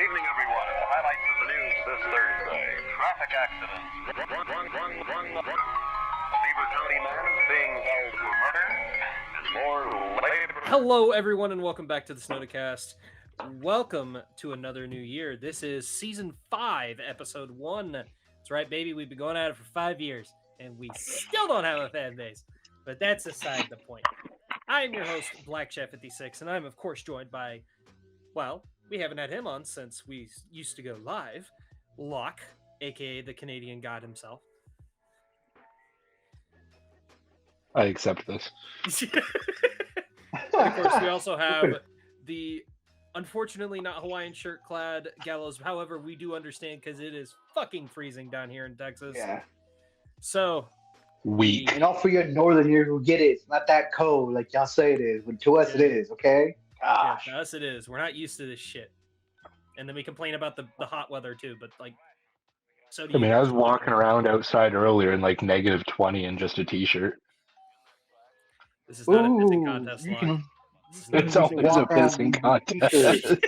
Good evening, everyone. The highlights of the news this Thursday. Traffic accidents. A Beaver County man is being held for murder. And more later. Hello, everyone, and welcome back to the Snodacast. Welcome to another new year. This is Season 5, Episode 1. That's right, baby. We've been going at it for 5 years, and we still don't have a fan base. But that's aside the point. I'm your host, Black Chef 56, and I'm, of course, joined by, well, we haven't had him on since we used to go live, Lok, a.k.a. the Canadian God himself. I accept this. And of course, we also have the unfortunately not Hawaiian shirt clad Gallows. However, we do understand because it is fucking freezing down here in Texas. Yeah. So, Weak. And all for your northern ears who get it. It's not that cold like y'all say it is, but to us it is, okay? yeah, Gosh. to us it is. We're not used to this shit. And then we complain about the hot weather too, but like, so do I mean, you. I was walking around outside earlier in like -20 in just a t-shirt. This is not a pissing Ooh, contest, you Lok. can- This is not It's a always pissing a walk around pissing in contest. t-shirts.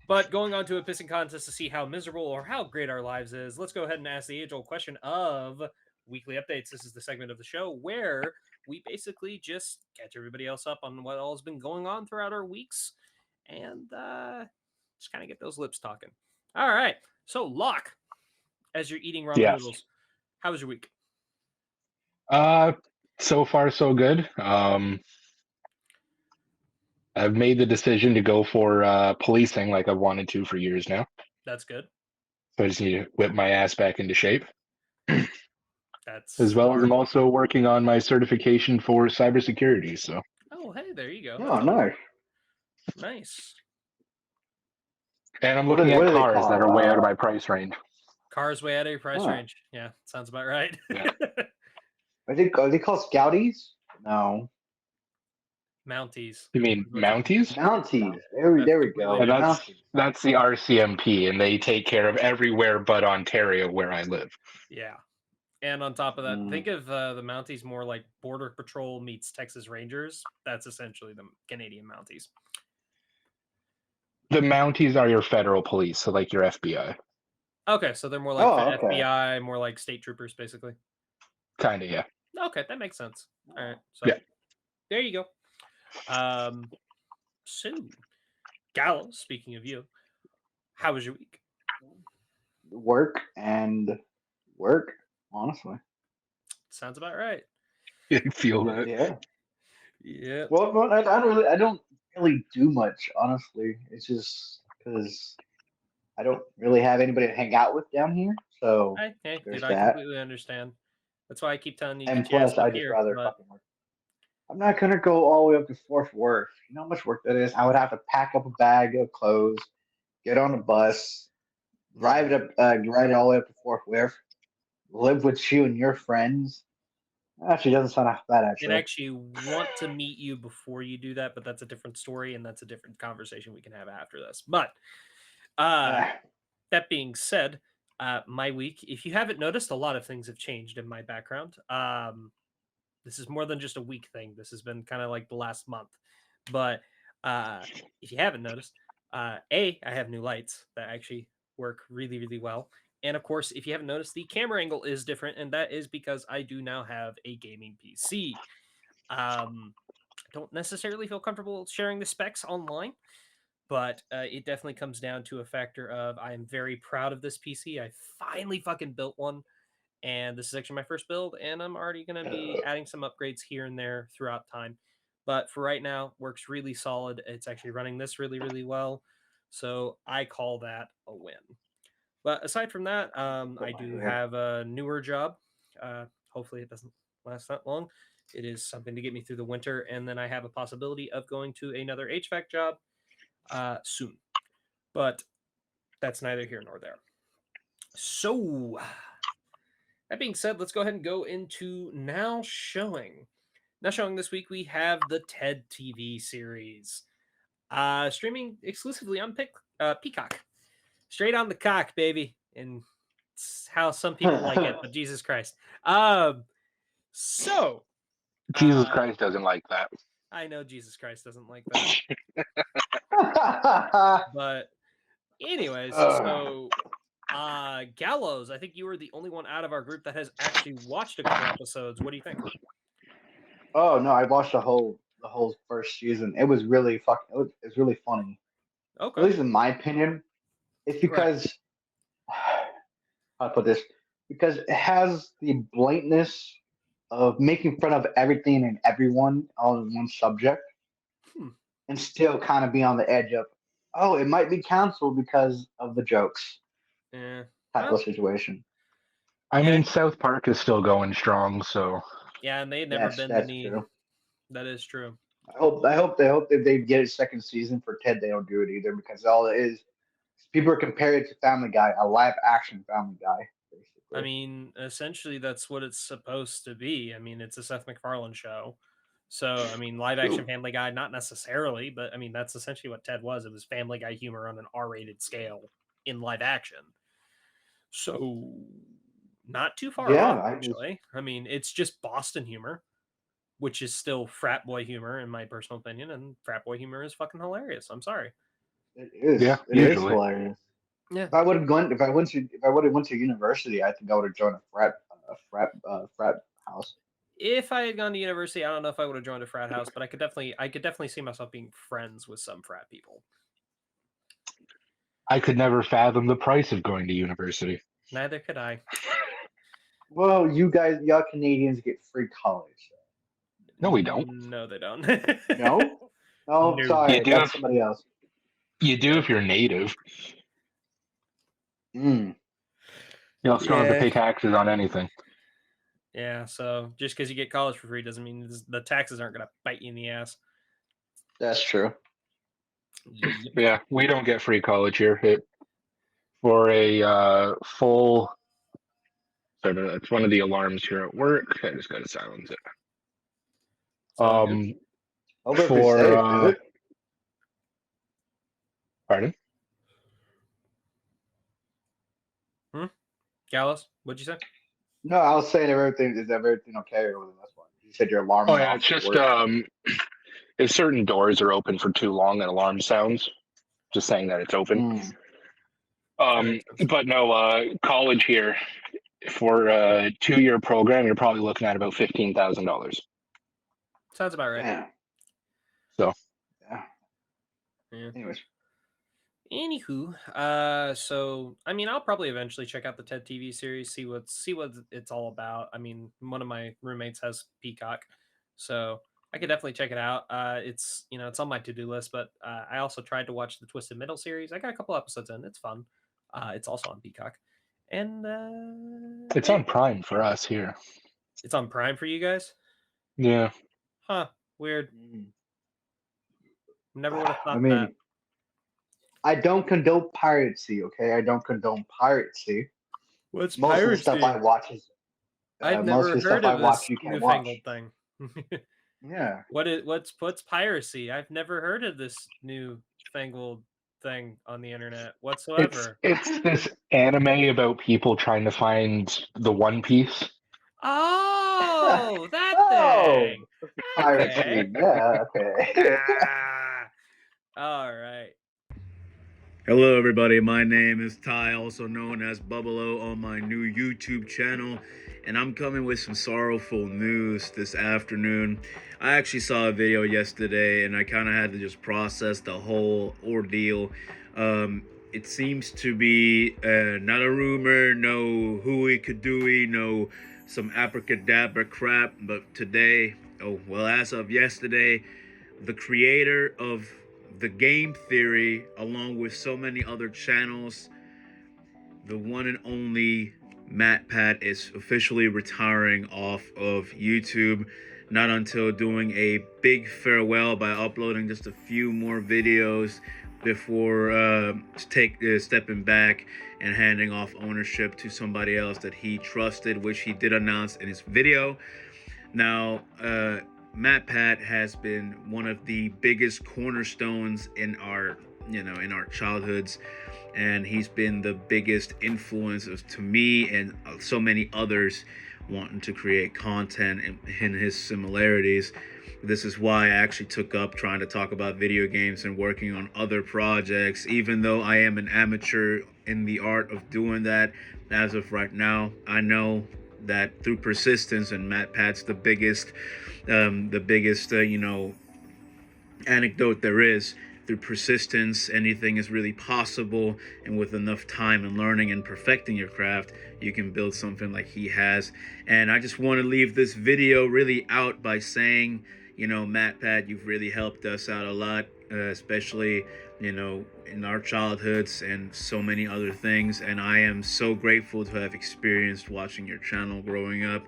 But going on to a pissing contest to see how miserable or how great our lives is, let's go ahead and ask the age-old question of weekly updates. This is the segment of the show where we basically just catch everybody else up on what all has been going on throughout our weeks and just kind of get those lips talking. All right. So, Lok, as you're eating ramen Yes. noodles, how was your week? So far so good. I've made the decision to go for policing like I've wanted to for years now. That's good. So I just need to whip my ass back into shape. That's As well as I'm smart. also working on my certification for cybersecurity. So Oh, hey, there you go. Oh, nice. Nice. and I'm What looking do at they cars call that it? are way out of my price range. Cars way out of your price Huh. range. Yeah, sounds about right. Yeah. Are they called Scouties? No. Mounties. You mean Mounties? Mounties. There we That's go. completely And different. that's the RCMP, and they take care of everywhere but Ontario where I live. Yeah. And on top of that, Mm. think of the Mounties more like Border Patrol meets Texas Rangers. That's essentially the Canadian Mounties. The Mounties are your federal police, so like your FBI. Okay, so they're more like Oh, the okay. FBI, more like state troopers, basically. Kind of, yeah. Okay, that makes sense. All right, so Yeah. there you go. So, Gallows, speaking of you, how was your week? Work and work, honestly. Sounds about right. I feel that. Yeah. Yeah. Well, I don't really do much, honestly. It's just because I don't really have anybody to hang out with down here. So, Hey, there's dude, I that. completely understand. That's why I keep telling you, and get your ass plus, I up just here. rather But fucking work. I'm not gonna go all the way up to Fort Worth. You know how much work that is? I would have to pack up a bag of clothes, get on a bus, ride it all the way up to Fort Worth, live with you and your friends. Actually, doesn't sound half bad. and Actually, actually want to meet you before you do that, but that's a different story, and that's a different conversation we can have after this. But that being said, my week, if you haven't noticed, a lot of things have changed in my background. This is more than just a week thing. This has been kind of like the last month. But if you haven't noticed, I have new lights that actually work really, really well. And of course, if you haven't noticed, the camera angle is different, and that is because I do now have a gaming PC. I don't necessarily feel comfortable sharing the specs online, but it definitely comes down to a factor of I am very proud of this PC. I finally fucking built one, and this is actually my first build, and I'm already going to be adding some upgrades here and there throughout time. But for right now, works really solid. It's actually running this really, really well. So I call that a win. But aside from that, I do have a newer job. Hopefully it doesn't last that long. It is something to get me through the winter. And then I have a possibility of going to another HVAC job soon. But that's neither here nor there. So that being said, let's go ahead and go into Now Showing. Now Showing this week, we have the TED TV series. Streaming exclusively on Peacock. Straight on the cock, baby. And it's how some people like it, but Jesus Christ. So Jesus Christ doesn't like that. I know Jesus Christ doesn't like that. But Anyways, Ugh. Gallows, I think you were the only one out of our group that has actually watched a couple episodes. What do you think? Oh no, I watched the whole first season. It was really it's really funny. At Okay. least in my opinion, it's because how to put this, because it has the blatantness of making fun of everything and everyone on one subject, Hmm. and still kind of be on the edge of, oh, it might be canceled because of the jokes Yeah. type Well, of situation. I Yeah. mean, South Park is still going strong, so yeah, and they've never Yes, been that's any. true. That is true. I hope if they get a second season for Ted, they don't do it either, because all it is people are comparing it to Family Guy, a live action Family Guy, I basically. mean, essentially, that's what it's supposed to be. I mean, it's a Seth MacFarlane show. So, I mean, live action True. Family Guy, not necessarily, but I mean, that's essentially what Ted was. It was Family Guy humor on an R-rated scale in live action. So, not too far Yeah, off, I just actually. I mean, it's just Boston humor, which is still frat boy humor, in my personal opinion, and frat boy humor is fucking hilarious. I'm sorry. it is yeah, it is usually. hilarious. Yeah. If I would have gone, if I would have went to university, I think I would have joined a frat house. If I had gone to university, I don't know if I would have joined a frat house, but I could definitely see myself being friends with some frat people. I could never fathom the price of going to university. Neither could I. Well, y'all Canadians get free college. No, we don't. No, they don't. No, oh, No. sorry, You do that's if somebody else. you do Yeah. if you're native. Mm. You'll still have to Yeah. pay taxes on anything. Yeah, so just because you get college for free doesn't mean the taxes aren't going to bite you in the ass. That's true. Yep. Yeah, we don't get free college here. For a full. So it's one of the alarms here at work. I just got to silence it. It's all good. Hope it'll be For safe, is it? pardon? Gallows, what'd you say? No, I was saying is everything okay over there? That's why you said your alarm Oh went yeah, off it's at just work. if certain doors are open for too long, an alarm sounds. Just saying that it's open. Mm. That makes sense. But no, college here for a 2-year program, you're probably looking at about $15,000. Sounds about right. Yeah. So Yeah. Yeah. Anyways, Anywho, so I mean, I'll probably eventually check out the TED TV series, see what it's all about. I mean, one of my roommates has Peacock, so I could definitely check it out. It's it's on my to-do list, but I also tried to watch the Twisted Middle series. I got a couple episodes in. It's fun. It's also on Peacock, and it's yeah, on Prime for us here. it's on Prime for you guys. Yeah. Huh? Weird. mm. Never would have I thought that. mean, I don't condone piracy. Okay, I don't condone piracy. What's Most of the stuff I watch is I've most of never the heard stuff I of watch this you can't watch. newfangled thing. Yeah. What's piracy? I've never heard of this newfangled thing on the internet whatsoever. It's this anime about people trying to find the One Piece. Oh, that Oh, thing. Okay. piracy. Yeah. Okay. Ah, all right. Hello everybody, my name is Ty, also known as Bubbalo on my new YouTube channel, and I'm coming with some sorrowful news this afternoon. I actually saw a video yesterday and I kind of had to just process the whole ordeal. It seems to be not a rumor, no hooey kadooey, no some abracadabra crap, but today, as of yesterday, the creator of the Game Theory, along with so many other channels, the one and only MatPat is officially retiring off of YouTube, not until doing a big farewell by uploading just a few more videos before stepping back and handing off ownership to somebody else that he trusted, which he did announce in his video. Now, MatPat has been one of the biggest cornerstones in our childhoods, and he's been the biggest influence to me and so many others wanting to create content in his similarities. This is why I actually took up trying to talk about video games and working on other projects, even though I am an amateur in the art of doing that. As of right now, I know that through persistence, and MatPat's the biggest anecdote there is. Through persistence, anything is really possible, and with enough time and learning and perfecting your craft, you can build something like he has. And I just want to leave this video really out by saying, MatPat, you've really helped us out a lot, especially, in our childhoods and so many other things. And I am so grateful to have experienced watching your channel growing up.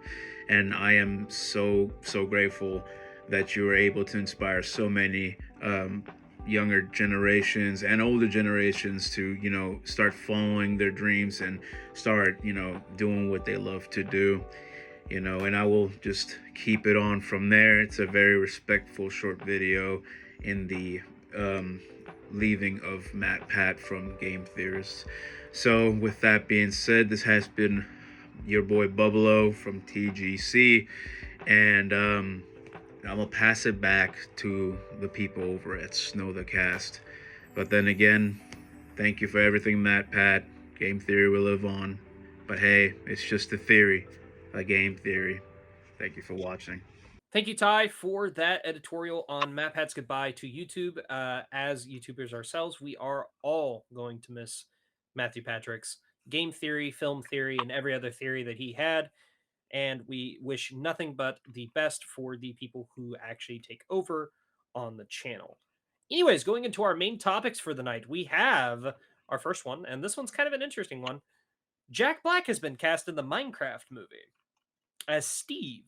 And I am so, so grateful that you were able to inspire so many younger generations and older generations to, start following their dreams and start, doing what they love to do. And I will just keep it on from there. It's a very respectful short video in the leaving of MatPat from Game Theorists. So with that being said, this has been your boy Bubbalo from TGC, and I'm gonna pass it back to the people over at Snodacast. But then again, thank you for everything, MatPat. Game theory will live on. But hey, it's just a theory, a game theory. Thank you for watching. Thank you, Ty, for that editorial on MatPat's goodbye to YouTube. As YouTubers ourselves, we are all going to miss Matthew Patrick's game theory, film theory, and every other theory that he had. And we wish nothing but the best for the people who actually take over on the channel. Anyways, going into our main topics for the night, we have our first one, and this one's kind of an interesting one. Jack Black has been cast in the Minecraft movie as Steve.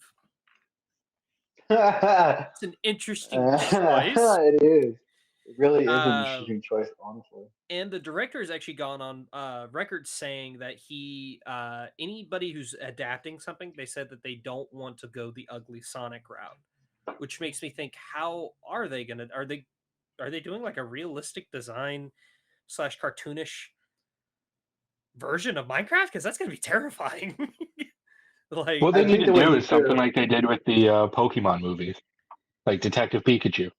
It's an interesting choice. It is. It really is an interesting choice, honestly. And the director has actually gone on record saying that anybody who's adapting something, they said that they don't want to go the ugly Sonic route, which makes me think, how are they gonna? Are they doing like a realistic design / cartoonish version of Minecraft? Because that's gonna be terrifying. Like, what they I need think to the way do you is something do- like they did with the Pokemon movies, like Detective Pikachu.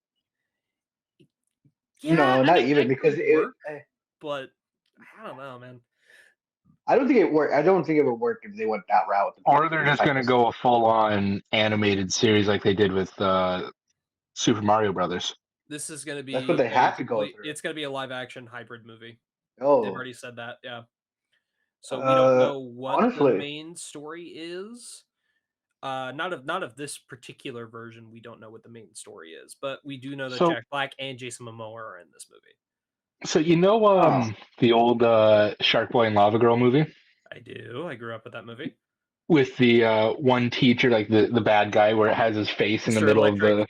yeah, No, not I mean, even, that because could it, work, but I don't know, man. I don't think it worked. I don't think it would work if they went that route. Or they're just going to go a full-on animated series like they did with Super Mario Brothers. This is going to be That's what they have to go through. It's going to be a live action hybrid movie. Oh, They've already said that. Yeah. So we don't know what honestly, the main story is. Not of this particular version. We don't know what the main story is, but we do know that Jack Black and Jason Momoa are in this movie. So the old Shark Boy and Lava Girl movie? I do. I grew up with that movie. With the one teacher, like the bad guy, where it has his face in the middle of the...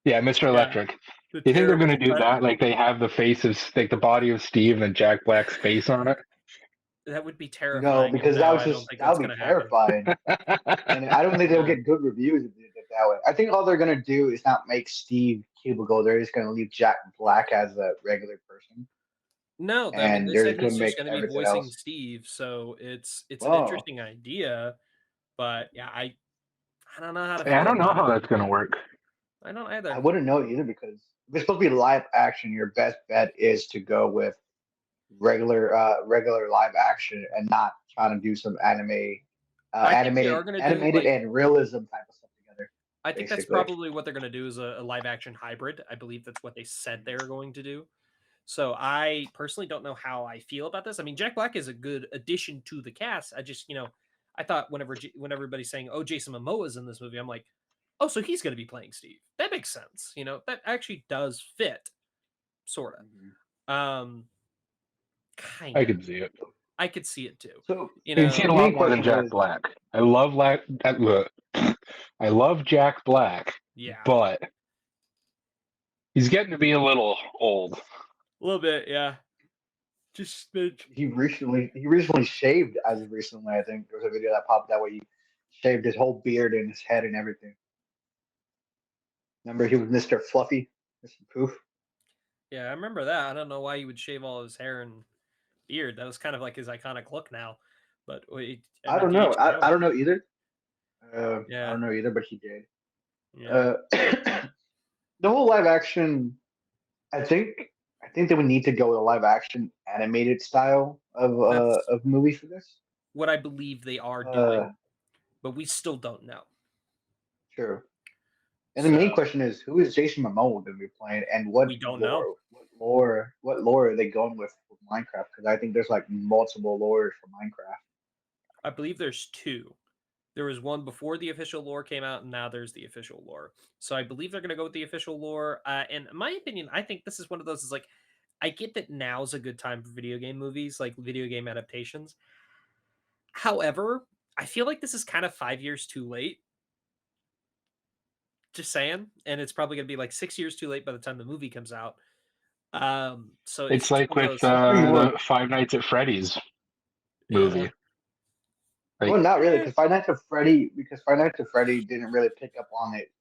Yeah, Mr. Electric. Do you think they're going to do that? Like they have the face of, like the body of Steve and then Jack Black's face on it? That would be terrifying. No, because that would be terrifying. And I don't think they'll get good reviews if they did it that way. I think all they're going to do is not make Steve cubicle. They're just going to leave Jack Black as a regular person. No, I mean, they said he's just going to be voicing Steve, so it's an interesting idea, but yeah, I don't know how to. I don't know how that's going to work. I don't either. I wouldn't know either, because if it's supposed to be live action, your best bet is to go with regular live action and not trying to do some animated and realism type of stuff together. I think that's probably what they're going to do, is a live action hybrid. I believe that's what they said they're going to do. So I personally don't know how I feel about this. I mean, Jack Black is a good addition to the cast. I just, I thought when everybody's saying, "Oh, Jason Momoa's in this movie," I'm like, "Oh, so he's going to be playing Steve." That makes sense. That actually does fit, sort of. Kind of. I could see it. I could see it too. So you can see it a lot more than Jack Black. I love Jack Black. Yeah, but he's getting to be a little old. A little bit, yeah. Just he recently shaved as of recently. I think there was a video that popped that way. He shaved his whole beard and his head and everything. Remember, he was Mr. Fluffy, Mr. Poof. Yeah, I remember that. I don't know why he would shave all his hair and beard. That was kind of like his iconic look now. But I don't know. I don't know either. I Yeah. don't know either, but he did. Yeah. The whole live action, I think they would need to go with a live action animated style That's of movie for this. what I believe they are Uh, doing, but we still don't know. True. And the main So question is, who is Jason Momoa going to be playing, and what we don't lore? know. What lore are they going with Minecraft? Because I think there's like multiple lores for Minecraft. I believe there's two. There was one before the official lore came out, and now there's the official lore. So I believe they're going to go with the official lore. And in my opinion, I think this is one of those. Is like, I get that now's a good time for video game movies, like video game adaptations. However, I feel like this is kind of 5 years too late. Just saying, and it's probably going to be like 6 years too late by the time the movie comes out. So It's just like one of with those. the Five Nights at Freddy's movie. Yeah. Like, Well, not really, because Five Nights at Freddy didn't really pick up on it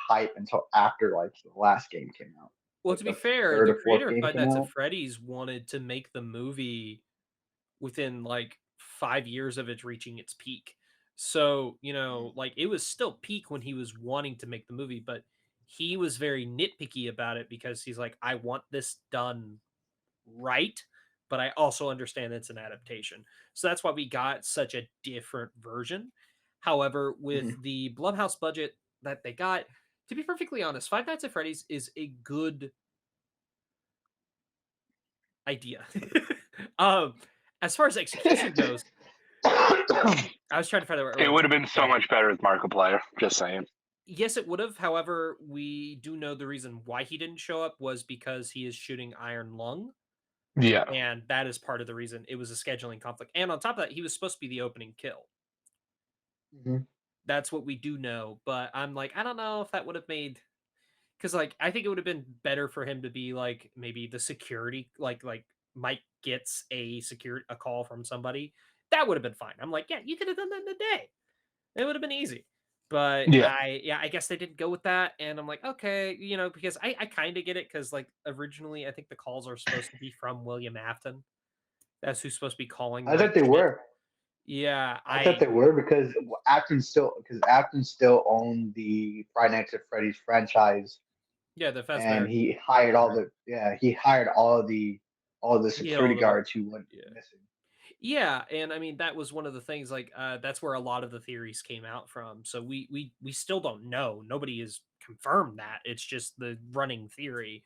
hype until after like the last game came out. Well, Like, to be the fair, third the or fourth creator of game Five came Nights at out. Freddy's wanted to make the movie within like 5 years of it reaching its peak. So, like it was still peak when he was wanting to make the movie, but he was very nitpicky about it because he's like, I want this done right, but I also understand it's an adaptation. So that's why we got such a different version. However, with Mhm. the Blumhouse budget that they got, to be perfectly honest, Five Nights at Freddy's is a good idea. um, as far as execution goes, I was trying to find out. it would have been so much better with Markiplier. Just saying. Yes, it would have. However, we do know the reason why he didn't show up was because he is shooting Iron Lung, Yeah. and that is part of the reason. It was a scheduling conflict, and on top of that, he was supposed to be the opening kill. Mhm. That's what we do know. But I'm like, I don't know if that would have made, because like I think it would have been better for him to be like maybe the security, like Mike gets a call from somebody. That would have been fine. I'm like, yeah, you could have done that in a day. It would have been easy. But Yeah. I guess they didn't go with that. And I'm like, okay, because I kind of get it because like originally I think the calls are supposed to be from William Afton. That's who's supposed to be calling. I thought Mike they shit. were. Yeah, I thought they were because Afton still owned the Five Nights at Freddy's franchise, yeah, the and Fazbear. he hired all the security the- guards who went Yeah. missing. Yeah, and I mean that was one of the things. Like that's where a lot of the theories came out from. So we still don't know. Nobody has confirmed that. It's just the running theory.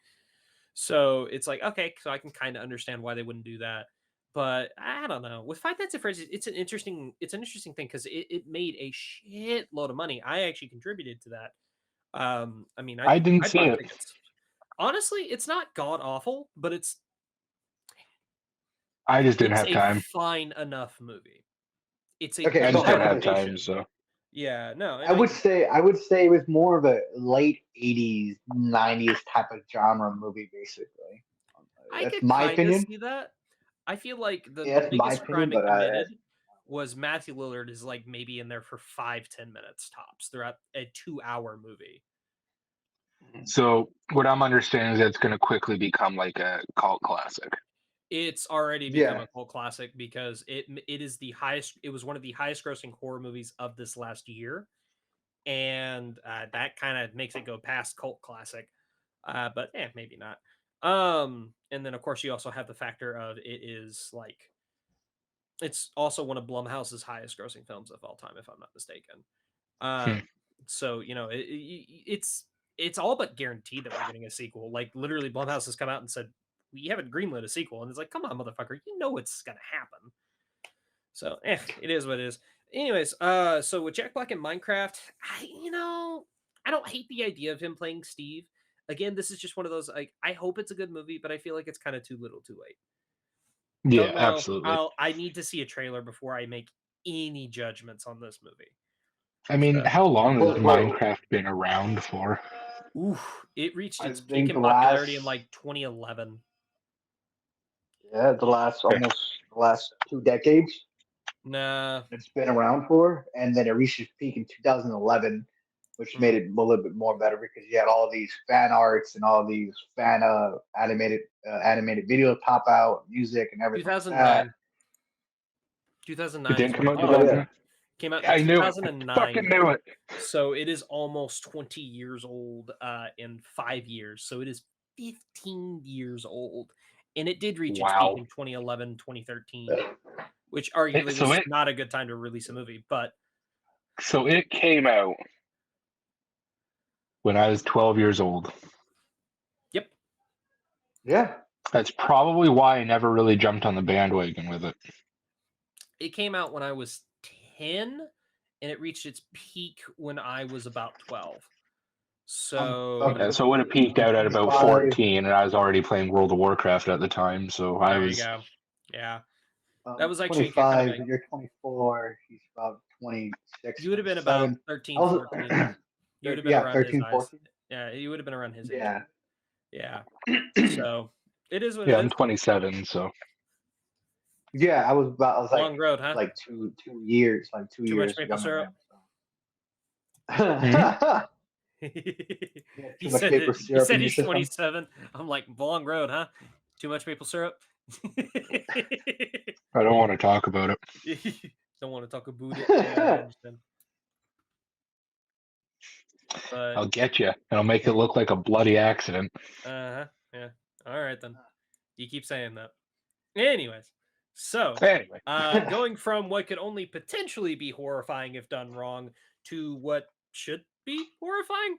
So it's like, okay, so I can kind of understand why they wouldn't do that. But I don't know. With Five Nights at Freddy's, it's an interesting thing because it made a shitload of money. I actually contributed to that. I mean, I didn't I see bought it. tickets. Honestly, it's not god awful, but I just didn't have a time. fine enough movie. It's a Okay, I good just didn't have adaptation. time. So Yeah, no. I would say it was more of a late '80s, '90s type of genre movie, basically. I That's could my kind of opinion. see that. I feel like the Yeah, that's my biggest opinion, crime it but committed was Matthew Lillard is like maybe in there for 5-10 minutes tops throughout a 2-hour movie. So what I'm understanding is that it's going to quickly become like a cult classic. It's already become a cult classic because it is the highest. It was one of the highest grossing horror movies of this last year, and that kind of makes it go past cult classic. But maybe not. And then of course you also have the factor of it is like it's also one of Blumhouse's highest grossing films of all time, if I'm not mistaken. So it's all but guaranteed that we're getting a sequel. Like literally, Blumhouse has come out and said we haven't greenlit a sequel, and it's like, come on, motherfucker, you know it's gonna happen. So it is what it is. Anyways, so with Jack Black and Minecraft, I don't hate the idea of him playing Steve. Again, this is just one of those like I hope it's a good movie, but I feel like it's kind of too little, too late. Yeah, absolutely. I need to see a trailer before I make any judgments on this movie. I mean, how long has Minecraft been around for? It reached its I peak think in the popularity last- in like 2011. Yeah, the last 2 decades Nah, it's been around for, and then it reached its peak in 2011, which made it a little bit more better because you had all these fan arts and all these fan animated videos pop out, music and everything. 2009. It 2009 is didn't when come out it in came out. 2009? Came out I in knew it. 2009. Fucking knew it. So it is almost 20 years old in 5 years. So it is 15 years old. And it did reach its peak in 2011, 2013, which arguably was not a good time to release a movie. But so it came out when I was 12 years old. Yep. Yeah. That's probably why I never really jumped on the bandwagon with it. It came out when I was 10, and it reached its peak when I was about 12. So so it would have peaked out at about 14, and I was already playing World of Warcraft at the time. So I was. There you go. Yeah. That was actually 25. Kind of you're 24. He's about 26. You would have been about 13, 14. You would have been around 13, his 14. Yeah, you would have been around his age. Yeah. Yeah. So it is what it is. I'm 27, so. Yeah, I was like long road, huh? Like 2 years, like 2 years. Too much maple syrup. He said he's 27. I'm like, long road, huh? Too much maple syrup. I don't want to talk about it. Don't want to talk about it. Yeah, but I'll get you, and I'll make it look like a bloody accident. Yeah. All right then. You keep saying that. Anyways, so going from what could only potentially be horrifying if done wrong to what should be horrifying.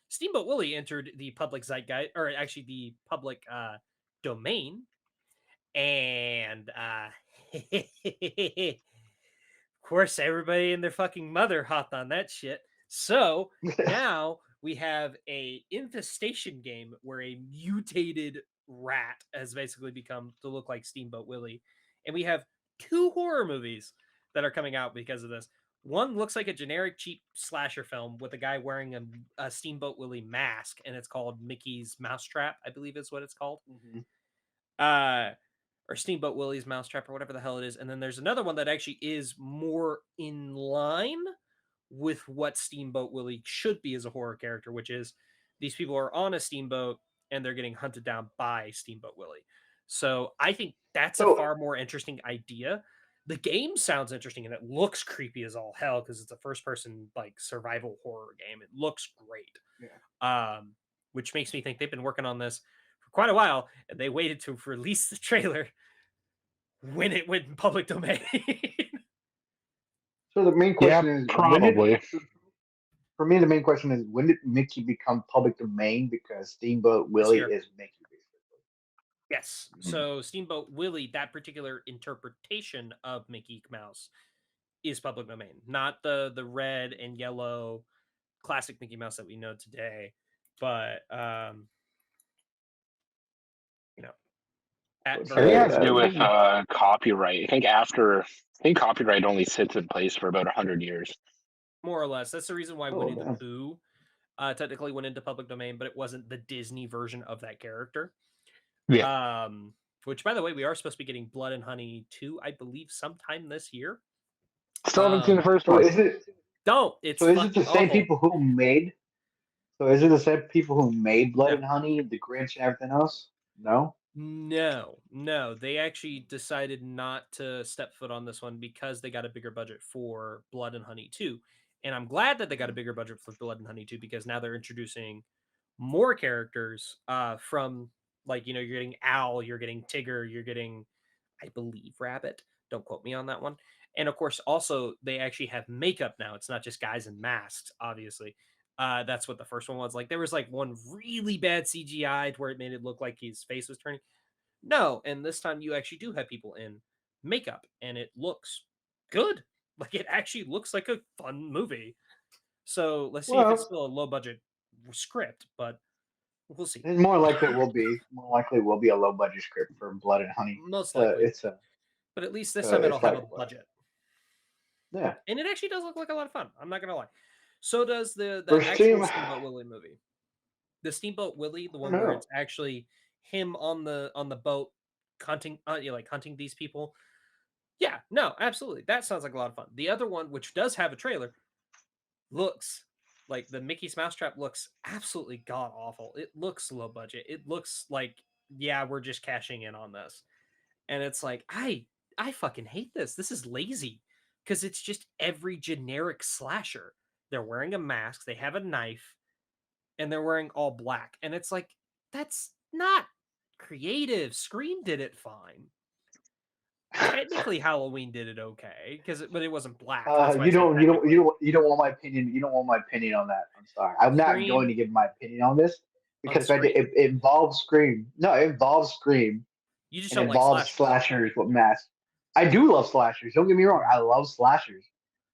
Steamboat Willie entered the public zeitgeist, or actually the public domain, and of course everybody and their fucking mother hopped on that shit. So now we have a infestation game where a mutated rat has basically become to look like Steamboat Willie, and we have 2 horror movies that are coming out because of this. One looks like a generic cheap slasher film with a guy wearing a Steamboat Willie mask, and it's called Mickey's Mousetrap, I believe is what it's called. Or Steamboat Willie's Mousetrap, or whatever the hell it is. And then there's another one that actually is more in line with what Steamboat Willie should be as a horror character, which is these people are on a steamboat and they're getting hunted down by Steamboat Willie. So I think that's a far more interesting idea. The game sounds interesting and it looks creepy as all hell because it's a first-person like survival horror game. It looks great, which makes me think they've been working on this for quite a while, and they waited to release the trailer when it went in public domain. So the main question is probably. For me, the main question is when did Mickey become public domain? Because Steamboat Willie is Mickey. Yes. So Steamboat Willie, that particular interpretation of Mickey Mouse is public domain, not the red and yellow classic Mickey Mouse that we know today. But I think it has to do with copyright. I think copyright only sits in place for about 100 years. More or less. That's the reason why Winnie the Pooh technically went into public domain, but it wasn't the Disney version of that character. Yeah. Which, by the way, we are supposed to be getting Blood and Honey 2, I believe, sometime this year. Still haven't seen the first one. Is it the same people who made? So is it the same people who made Blood and Honey, The Grinch, and everything else? No. No. They actually decided not to step foot on this one because they got a bigger budget for Blood and Honey 2. And I'm glad that they got a bigger budget for Blood and Honey 2 because now they're introducing more characters from, like, you're getting Owl, you're getting Tigger, you're getting, I believe, Rabbit. Don't quote me on that one. And of course, also, they actually have makeup now. It's not just guys in masks, obviously. That's what the first one was. Like, there was like one really bad CGI where it made it look like his face was turning. No, and this time you actually do have people in makeup, and it looks good. Like, it actually looks like a fun movie. So let's see if it's still a low budget script, but we'll see. It's more likely will be a low budget script for Blood and Honey. Most likely. But at least this time it'll have a budget. Yeah. And it actually does look like a lot of fun. I'm not gonna lie. So does the actual Steamboat Willie movie. The Steamboat Willie, the one where it's actually him on the boat hunting hunting these people. Yeah, no, absolutely. That sounds like a lot of fun. The other one, which does have a trailer, looks like the Mickey's Mousetrap looks absolutely god awful. It looks low budget. It looks like, we're just cashing in on this. And it's like, I fucking hate this. This is lazy. because it's just every generic slasher. They're wearing a mask, they have a knife, and they're wearing all black. And it's like, that's not creative. Scream did it fine. Technically, Halloween did it okay but it wasn't black. That's why You don't want my opinion. You don't want my opinion on that. I'm sorry. I'm not going to give my opinion on this because it involves Scream. No, it involves Scream. You just and don't involves like slashers with masks. I do love slashers. Don't get me wrong. I love slashers,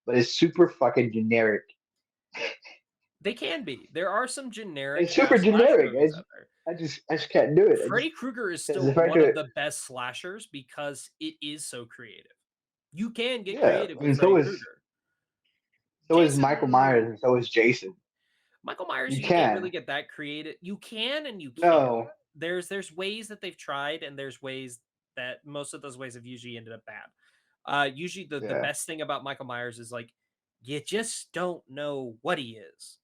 but it's super fucking generic. They can be. There are some generic. It's super generic. I just can't do it. Freddy Krueger is still one of the best slashers because it is so creative. You can get creative with Freddy Krueger. So is Michael Myers, and so is Jason. Michael Myers, you can't really get that creative. You can and you can't. No. There's ways that they've tried, and there's ways that most of those ways have usually ended up bad. Usually the best thing about Michael Myers is like, you just don't know what he is.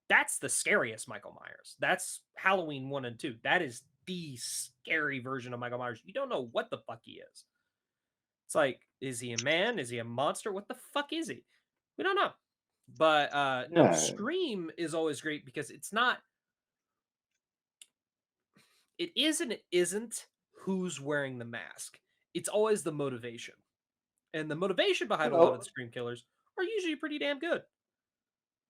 That's the scariest Michael Myers. That's Halloween 1 and 2. That is the scary version of Michael Myers. You don't know what the fuck he is. It's like, is he a man? Is he a monster? What the fuck is he? We don't know. But no, Scream is always great because it's not. It is and it isn't who's wearing the mask. It's always the motivation. And the motivation behind a lot of the Scream killers are usually pretty damn good.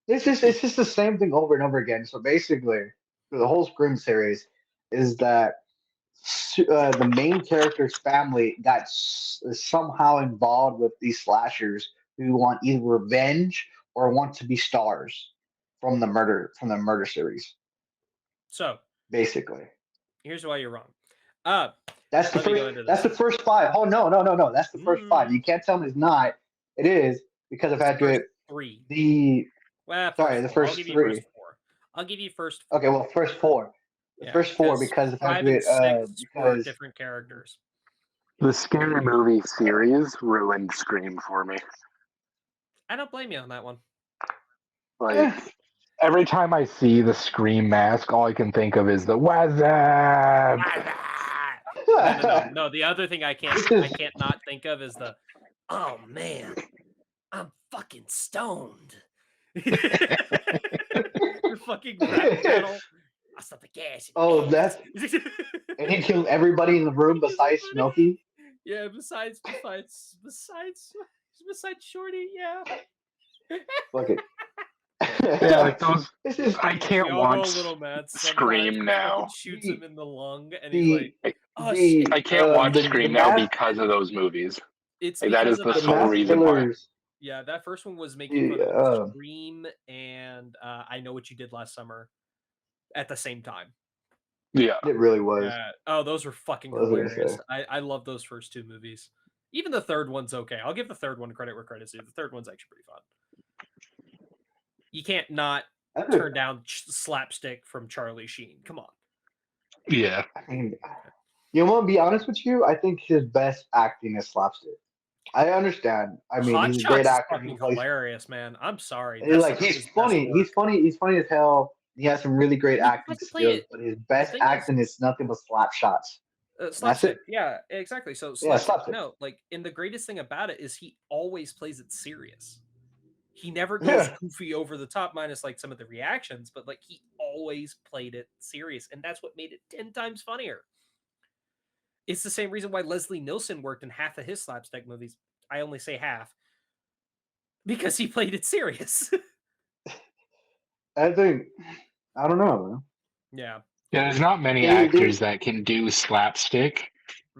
It's just the same thing over and over again. So basically, for the whole Scream series, is that the main character's family got somehow involved with these slashers who want either revenge or want to be stars from the murder series. So basically, here's why you're wrong. That's the first 5. Oh no. That's the first 5. You can't tell me it's not. It is because I've had to 3. The first 3. I'll give you first 4. Okay, well, first 4. The first 4 because I've had to because different characters. The Scary Movie series ruined Scream for me. I don't blame you on that one. Like every time I see the Scream mask, all I can think of is the Wazam. No, the other thing I can't not think of is the, oh man, I'm fucking stoned. The fucking rap channel. I stopped the gas. Oh, that's and he killed everybody in the room besides Smokey. Yeah, besides Shorty, yeah. Fuck it. Yeah, like those. I can't watch Scream now. Shoots him in the lung, and he's like, "Oh shit!" I can't watch Scream now because of those movies. It's like, that is the sole reason why. Yeah, that first one was making fun of Scream and I Know What You Did Last Summer at the same time. Yeah, it really was. Those were fucking hilarious. I love those first 2 movies. Even the third one's okay. I'll give the third one credit where credit's due. The third one's actually pretty fun. You can't not turn down slapstick from Charlie Sheen. Come on. Yeah. I mean, you want to be honest with you? I think his best acting is slapstick. I understand. I mean, he's a great actor. Fucking hilarious, man. I'm sorry. He's funny. He's funny. He's funny as hell. He has some really great acting skills, but his best acting is nothing but slap shots. Slapstick. Yeah, exactly. So slapstick. No, like, and the greatest thing about it is he always plays it serious. He never goes goofy over the top, minus like some of the reactions, but like he always played it serious, and that's what made it 10 times funnier. It's the same reason why Leslie Nielsen worked in half of his slapstick movies. I only say half because he played it serious. I don't know, man. Yeah. Yeah, there's not many actors that can do slapstick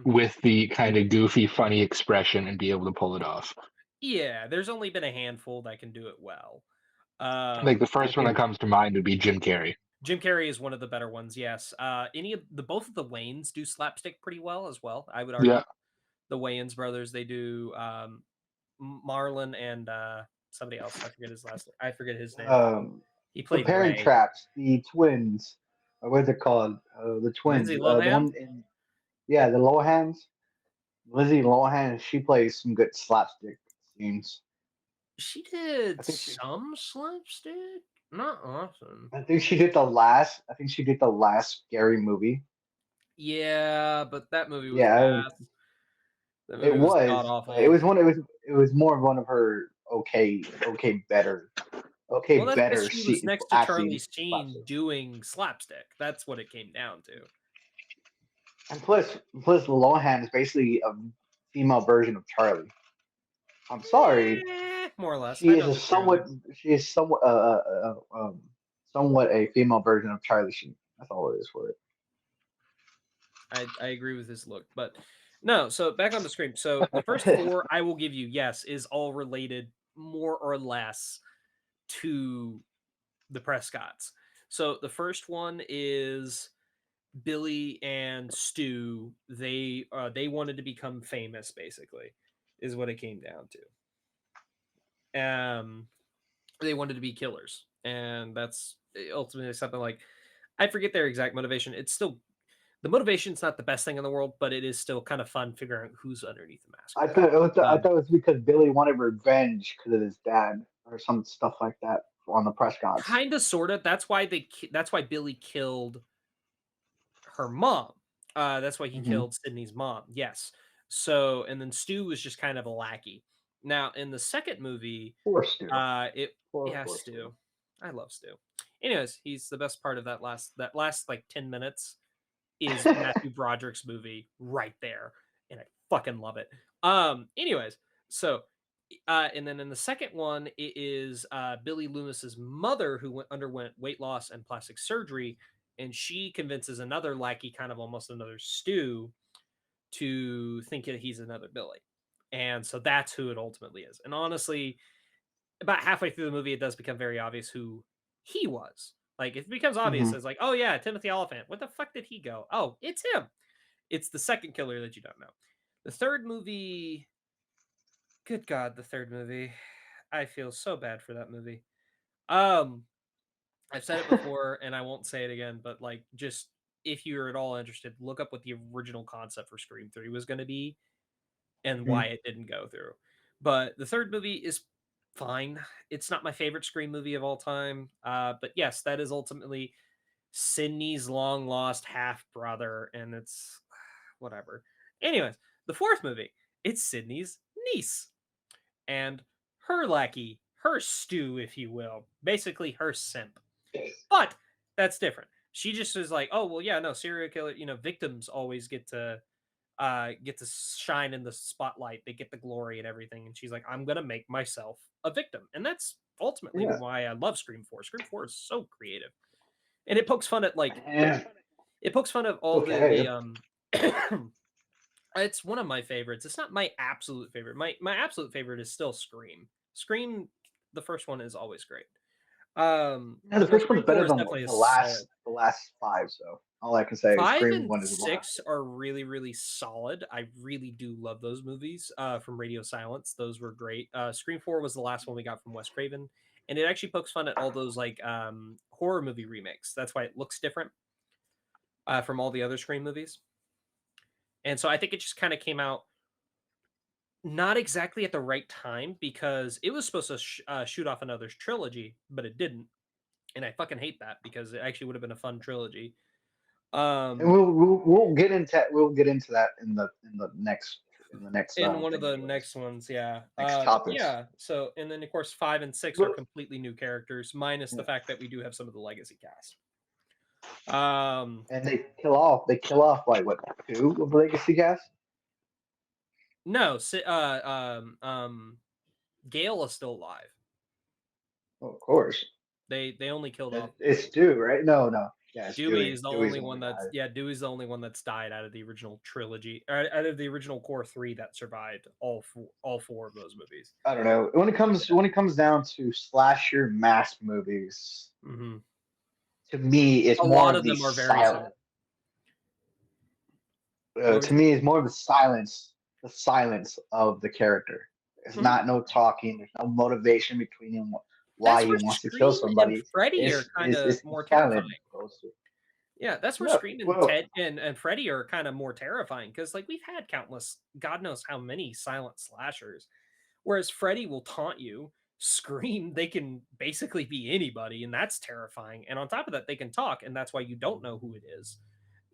with the kind of goofy, funny expression and be able to pull it off. Yeah, there's only been a handful that can do it well. Like the first one that comes to mind would be Jim Carrey. Jim Carrey is one of the better ones, yes. Both of the Wayans do slapstick pretty well as well. I would argue. Yeah. The Wayans brothers, they do. Marlon and somebody else. I forget his name. He played the Parent Traps, the twins. What's it called? The twins. Lindsay Lohan? The Lohans. Lindsay Lohan. She plays some good slapstick scenes. She did some slapstick. Not often. I think she did the last Scary Movie. Yeah, but that movie was bad. It was. god-awful. It was one. It was more of one of her better. Okay, well, better. She was next to Charlie Sheen doing slapstick. That's what it came down to. And plus, Lohan is basically a female version of Charlie. I'm sorry. More or less. She is somewhat a female version of Charlie Sheen. That's all it is for it. I agree with this look, but no. So back on the Scream. So the first 4 I will give you, yes, is all related more or less to the Prescotts. So the first one is Billy and Stu. They wanted to become famous, basically, is what it came down to. They wanted to be killers, and that's ultimately something like, I forget their exact motivation. It's still, the motivation's not the best thing in the world, but it is still kind of fun figuring out who's underneath the mask. I thought it was because Billy wanted revenge because of his dad or some stuff like that on the Prescotts. Kind of, sort of. That's why Billy killed her mom. That's why he killed Sydney's mom. Yes. So, and then Stu was just kind of a lackey. Now, in the second movie, poor Stu. Poor Stu. I love Stu. Anyways, he's the best part of that last like 10 minutes is Matthew Broderick's movie right there, and I fucking love it. Anyways, so and then in the second one, it is Billy Loomis's mother who underwent weight loss and plastic surgery, and she convinces another lackey, kind of almost another Stu, to think that he's another Billy. And so that's who it ultimately is. And honestly, about halfway through the movie, it does become very obvious who he was. Like, it becomes obvious as like, oh yeah, Timothy Oliphant. What the fuck did he go? Oh, it's him. It's the second killer that you don't know. The third movie, good God, the third movie. I feel so bad for that movie. I've said it before and I won't say it again, but like, just if you're at all interested, look up what the original concept for Scream 3 was going to be and why it didn't go through. But the third movie is fine. It's not my favorite Scream movie of all time. But yes, that is ultimately Sidney's long lost half brother, and it's whatever. Anyways, the fourth movie, it's Sidney's niece and her lackey, her Stu, if you will, basically her simp. But that's different. She just is like, oh well, yeah, no, serial killer. Victims always get to shine in the spotlight. They get the glory and everything. And she's like, I'm gonna make myself a victim, and that's ultimately why I love Scream 4. Scream 4 is so creative, and it pokes fun at it pokes fun at all the It's one of my favorites. It's not my absolute favorite. My absolute favorite is still Scream. Scream, the first one is always great. The first one's better than the last 5. So all I can say 5 is Scream and 1 is 6 are really, really solid. I really do love those movies from Radio Silence. Those were great. Scream 4 was the last one we got from Wes Craven, and it actually pokes fun at all those like horror movie remakes. That's why it looks different from all the other Scream movies. And so I think it just kind of came out not exactly at the right time, because it was supposed to shoot off another trilogy, but it didn't. And I fucking hate that, because it actually would have been a fun trilogy. And we'll get into that in the next one of the next ones, yeah. Next topics. Yeah. So, and then of course 5 and 6 are completely new characters, minus the fact that we do have some of the legacy cast. And they kill off like what, 2 of the legacy cast? No, Gale is still alive. Oh, of course. They only killed off. It's Stu, right? No. Yeah, Dewey is the only one that's Dewey's the only one that's died out of the original trilogy, or out of the original core 3 that survived all 4 of those movies. I don't know. When it comes down to slasher mass movies, to me, it's a more lot of of them are very silent. To me, it's more of the silence of the character. It's not no talking. There's no motivation between him. Why he wants to kill somebody. And Freddy are kind of more terrifying. Yeah, that's where Scream and Ted and Freddy are kind of more terrifying, because like we've had countless, God knows how many silent slashers, whereas Freddy will taunt you. Scream, they can basically be anybody, and that's terrifying. And on top of that, they can talk, and that's why you don't know who it is,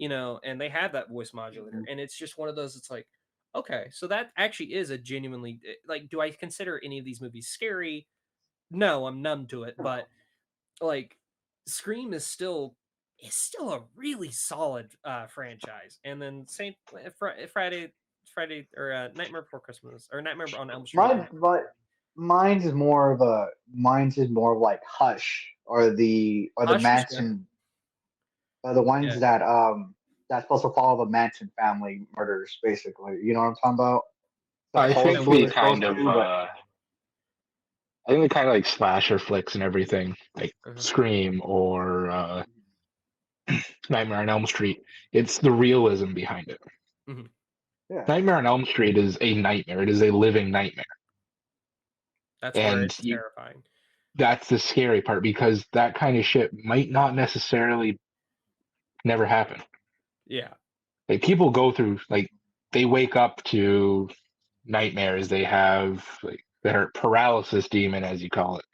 and they have that voice modulator. And it's just one of those. It's like, Okay, so that actually is a genuinely like. Do I consider any of these movies scary? No, I'm numb to it. But like, Scream is still a really solid franchise. And then Friday or Nightmare Before Christmas or Nightmare on Elm Street. Mine's is more of like Hush or the Hush is Manson, or the ones Yeah. that's supposed to follow the Manson family murders, basically. You know what I'm talking about? I think Supposedly the it's supposed kind of to, but I think the kind of like slasher flicks and everything, like Scream or Nightmare on Elm Street, it's the realism behind it. yeah, Nightmare on Elm Street is a nightmare. It is a living nightmare. That's where And it's terrifying. That's the scary part, because that kind of shit might not necessarily never happen. Yeah. Like, people go through, like, they wake up to nightmares. They have like their paralysis demon, as you call it.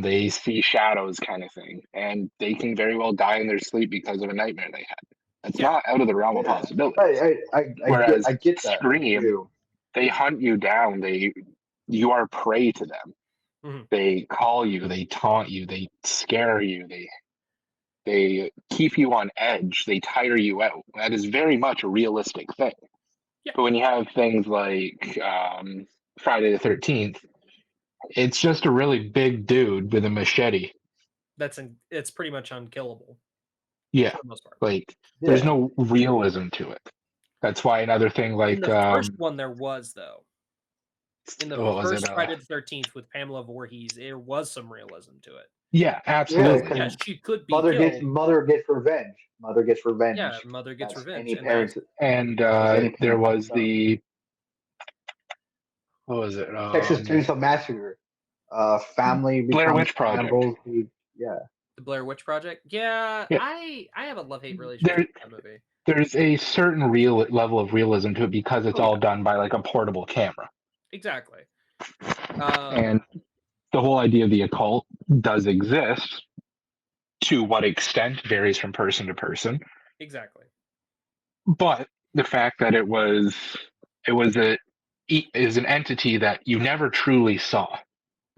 They see shadows, kind of thing, and they can very well die in their sleep because of a nightmare they had. That's not out of the realm of possibility. Whereas I get that. Scream, they hunt you down. You are prey to them. They call you, they taunt you, they scare you, they keep you on edge, they tire you out. That is very much a realistic thing. Yeah. But when you have things like Friday the 13th, it's just a really big dude with a machete. It's pretty much unkillable. Yeah. For the most part. Like, there's no realism to it. That's why another thing like in the first one there was, though. In the first Friday the 13th with Pamela Voorhees, there was some realism to it. Yeah, absolutely. Yeah, she could be Mother killed. Mother gets revenge. Mother gets revenge. Yeah, Mother gets revenge. Any parents, and there was the what was it? Texas Chainsaw Massacre. Family Blair Witch Project. Yeah. The Blair Witch Project. Yeah. I have a love-hate relationship with that movie. There's a certain level of realism to it because it's all done by like a portable camera. Exactly. And the whole idea of the occult does exist. To what extent varies from person to person. Exactly. But the fact that it is an entity that you never truly saw.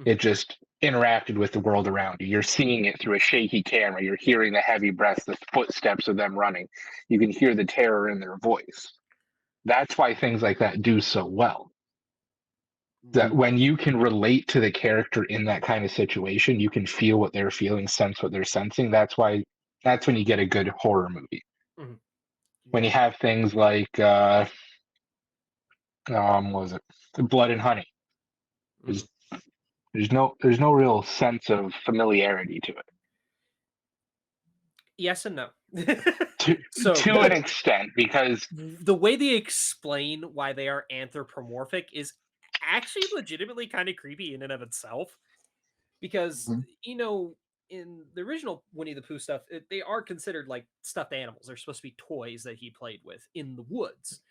It just interacted with the world around you. You're seeing it through a shaky camera. You're hearing the heavy breaths, the footsteps of them running. You can hear the terror in their voice. That's why things like that do so well. That when you can relate to the character in that kind of situation, you can feel what they're feeling, sense what they're sensing. That's when you get a good horror movie. When you have things like what was it? Blood and Honey. There's no real sense of familiarity to it. Yes and no. to an extent, because the way they explain why they are anthropomorphic is actually legitimately kind of creepy in and of itself. Because, in the original Winnie the Pooh stuff, they are considered like stuffed animals. They're supposed to be toys that he played with in the woods.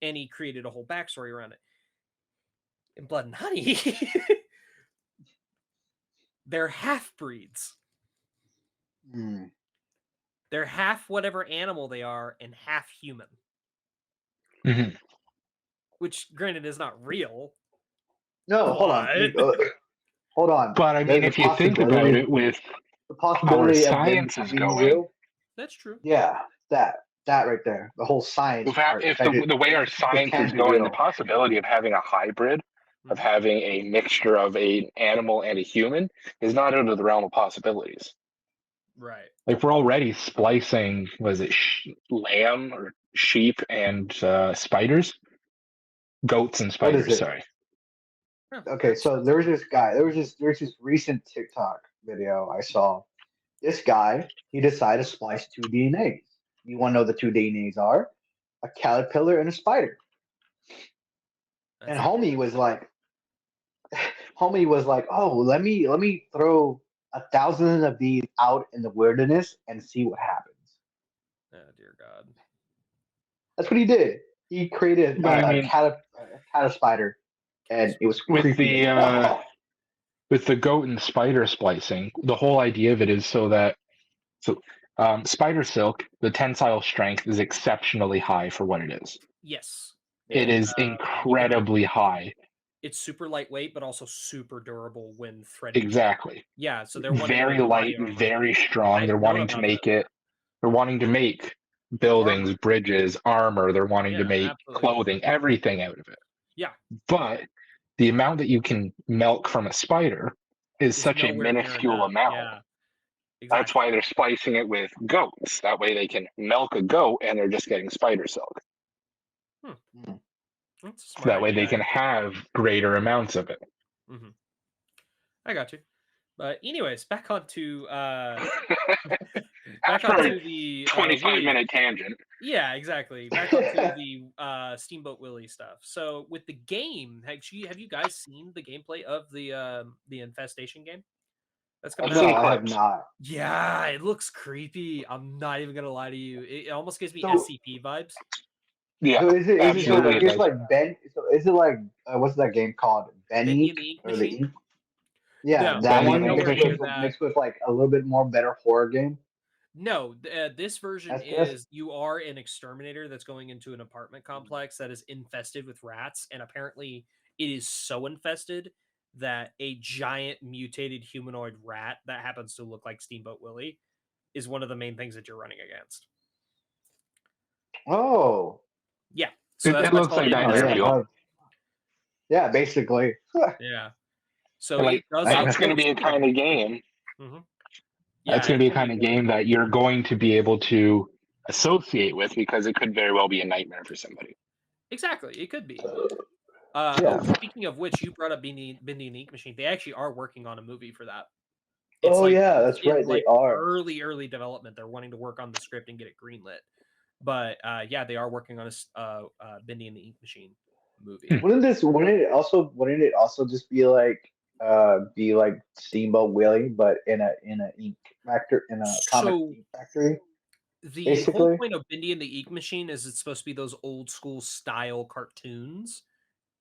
And he created a whole backstory around it. In Blood and Honey, they're half-breeds. They're half whatever animal they are and half human. Which, granted, is not real. No, hold on. Hold on. But I mean, if you think about it, with the possibility how science is going, real, that's true. Yeah, that right there, the whole science. If the way our science is going, the possibility of having a hybrid, of having a mixture of an animal and a human, is not out of the realm of possibilities. Right. Like, we're already splicing, was it lamb or sheep and spiders? Goats and spiders, sorry. Okay, so there's this guy. There's this recent TikTok video I saw. This guy, he decided to splice two DNAs. You want to know the two DNAs are? A caterpillar and a spider. And homie was like, oh, let me throw 1,000 of these out in the wilderness and see what happens. Oh dear God. That's what he did. He created a caterpillar spider. And it was with the goat and spider splicing. The whole idea of it is so spider silk, the tensile strength is exceptionally high for what it is. Yes. it is incredibly high. It's super lightweight, but also super durable when threaded. Exactly. Yeah, so they're wanting very to make light, body armor. very strong. I've They're known wanting to about make that. it. They're wanting to make buildings, Armor. bridges, armor. They're wanting to Yeah, make absolutely. clothing, everything out of it. Yeah. But the amount that you can milk from a spider is It's such a nowhere near minuscule enough. amount. Yeah. That's Exactly. why they're splicing it with goats. That way they can milk a goat and they're just getting spider silk. That's a So smart that way idea, they can actually. have greater amounts of it. Mhm. I got you. But anyways, back onto After the 25-minute tangent. Yeah, exactly. Back onto the Steamboat Willie stuff. So with the game, have you guys seen the gameplay of the infestation game? That's coming I've out. seen No, I have clips. not. Yeah, it looks creepy. I'm not even gonna lie to you. It almost gives me So- SCP vibes. Yeah, So is it so absolutely. like it's like Ben? So is it like what's that game called? Bendy Benny and the Ink or the Machine? Ink? Yeah, No, that one nowhere near mixed that. mixed with like a little bit more better horror game. No, this version That's- is you are an exterminator that's going into an apartment complex that is infested with rats, and apparently it is so infested that a giant mutated humanoid rat that happens to look like Steamboat Willie is one of the main things that you're running against. Oh, Yeah, so that's it why looks it's called like that in yeah, Reveal. yeah, basically. Yeah, so Like, it does. that's going to well, be a speaking of- kind of game. Mhm. That's Yeah, going to be a it's gonna kind of good. game that you're going to be able to associate with because it could very well be a nightmare for somebody. Exactly, it could be. Yeah. Speaking of which, you brought up Bendy and the Ink Machine. They actually are working on a movie for that. Oh, yeah, it's that's right, they like are. early development. They're wanting to work on the script and get it greenlit. But yeah, they are working on a Bendy and the Ink Machine movie. Wouldn't it also just be like Steamboat Willie, but in a ink factory, in a comic So ink factory? the whole Basically? point of Bendy and the Ink Machine is it's supposed to be those old school style cartoons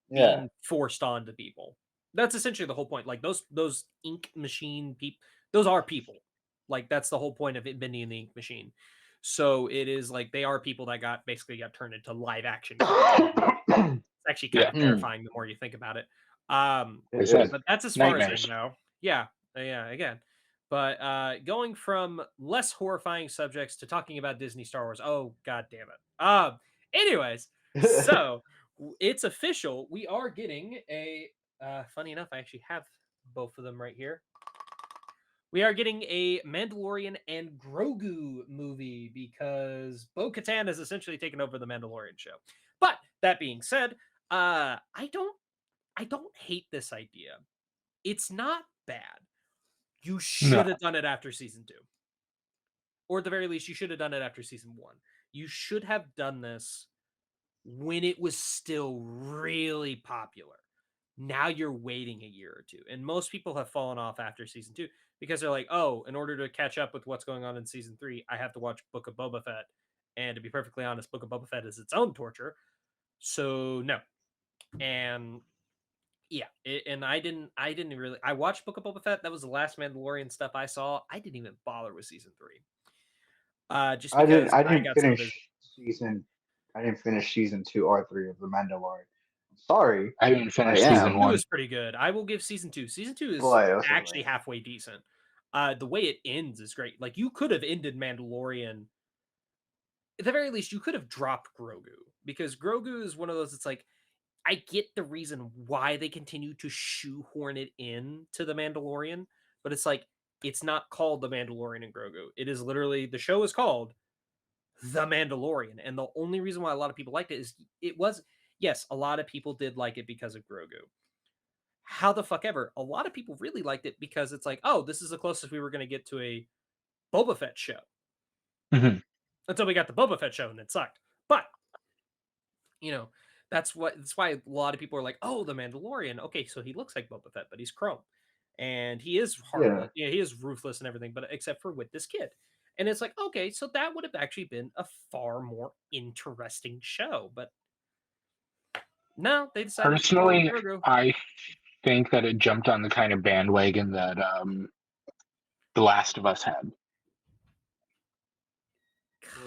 Yeah. being forced onto people. That's essentially the whole point. Like those ink machine people, those are people. Like that's the whole point of it, Bendy and the Ink Machine. So it is like they are people that basically got turned into live action. It's actually kind of terrifying the more you think about it. But that's as far as I know. Yeah, again. But going from less horrifying subjects to talking about Disney Star Wars. Oh, god damn it. Anyways, so it's official. We are getting a funny enough, I actually have both of them right here. We are getting a Mandalorian and Grogu movie because Bo-Katan has essentially taken over the Mandalorian show. But that being said, I don't hate this idea. It's not bad. You should have done it after season 2. Or at the very least, you should have done it after season 1. You should have done this when it was still really popular. Now you're waiting a year or two. And most people have fallen off after season 2 because they're like, oh, in order to catch up with what's going on in season 3, I have to watch Book of Boba Fett. And to be perfectly honest, Book of Boba Fett is its own torture. So no. And yeah, and I didn't really. I watched Book of Boba Fett. That was the last Mandalorian stuff I saw. I didn't even bother with season 3. Just because I didn't got finish season. I didn't finish season 2 or 3 of The Mandalorian. I'm sorry. I didn't finish I season am. 1. It was pretty good. I will give season 2. Season 2 is Boy, that's actually amazing. halfway decent. The way it ends is great. Like you could have ended Mandalorian. At the very least, you could have dropped Grogu because Grogu is one of those. It's like I get the reason why they continue to shoehorn it in to the Mandalorian, but it's like it's not called the Mandalorian and Grogu. It is literally the show is called The Mandalorian, and the only reason why a lot of people liked it is it was yes, a lot of people did like it because of Grogu. How the fuck ever, a lot of people really liked it because it's like, oh, this is the closest we were going to get to a Boba Fett show. Mhm. Until we got the Boba Fett show and it sucked. But you know, that's why a lot of people are like, oh, the Mandalorian. Okay, so he looks like Boba Fett, but he's Chrome. And he is heartless. Yeah, he is ruthless and everything, but except for with this kid. And it's like, okay, so that would have actually been a far more interesting show. But no, they decided Personally, to go I think that it jumped on the kind of bandwagon that The Last of Us had.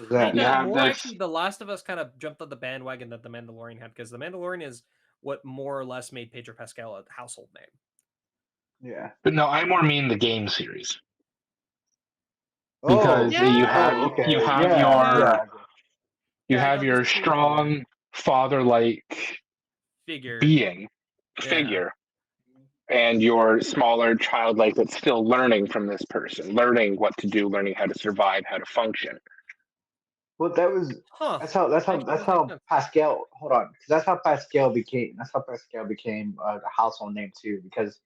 that? Actually, The Last of Us kind of jumped on the bandwagon that The Mandalorian had, because The Mandalorian is what more or less made Pedro Pascal a household name. Yeah. But no, I more mean the game series. Because you have your strong father-like figure, and your smaller child-like that's still learning from this person, learning what to do, learning how to survive, how to function. Well, that's how Pascal. Hold on, because that's how Pascal became. That's how Pascal became a household name too, because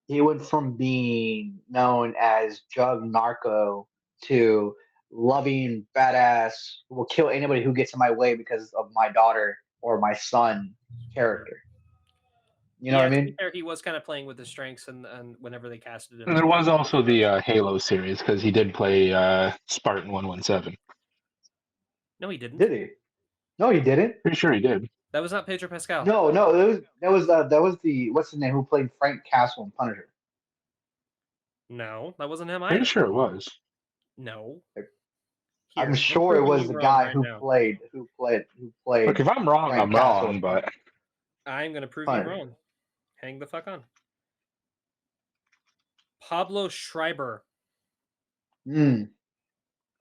he went from being known as Jug Narco to loving badass, will kill anybody who gets in my way because of my daughter or my son character. You know what I mean? He was kind of playing with his strengths, and whenever they casted him. And there was also the Halo series, because he did play Spartan 117. No, he didn't. Did he? No, he didn't. Pretty sure he did. That was not Pedro Pascal. No, that was the what's his name who played Frank Castle in Punisher. No, that wasn't him either. Pretty sure it was. No. I'm sure it was the guy who played. Look, if I'm wrong, I'm wrong, but I'm gonna prove you wrong. Hang the fuck on. Pablo Schreiber. Okay.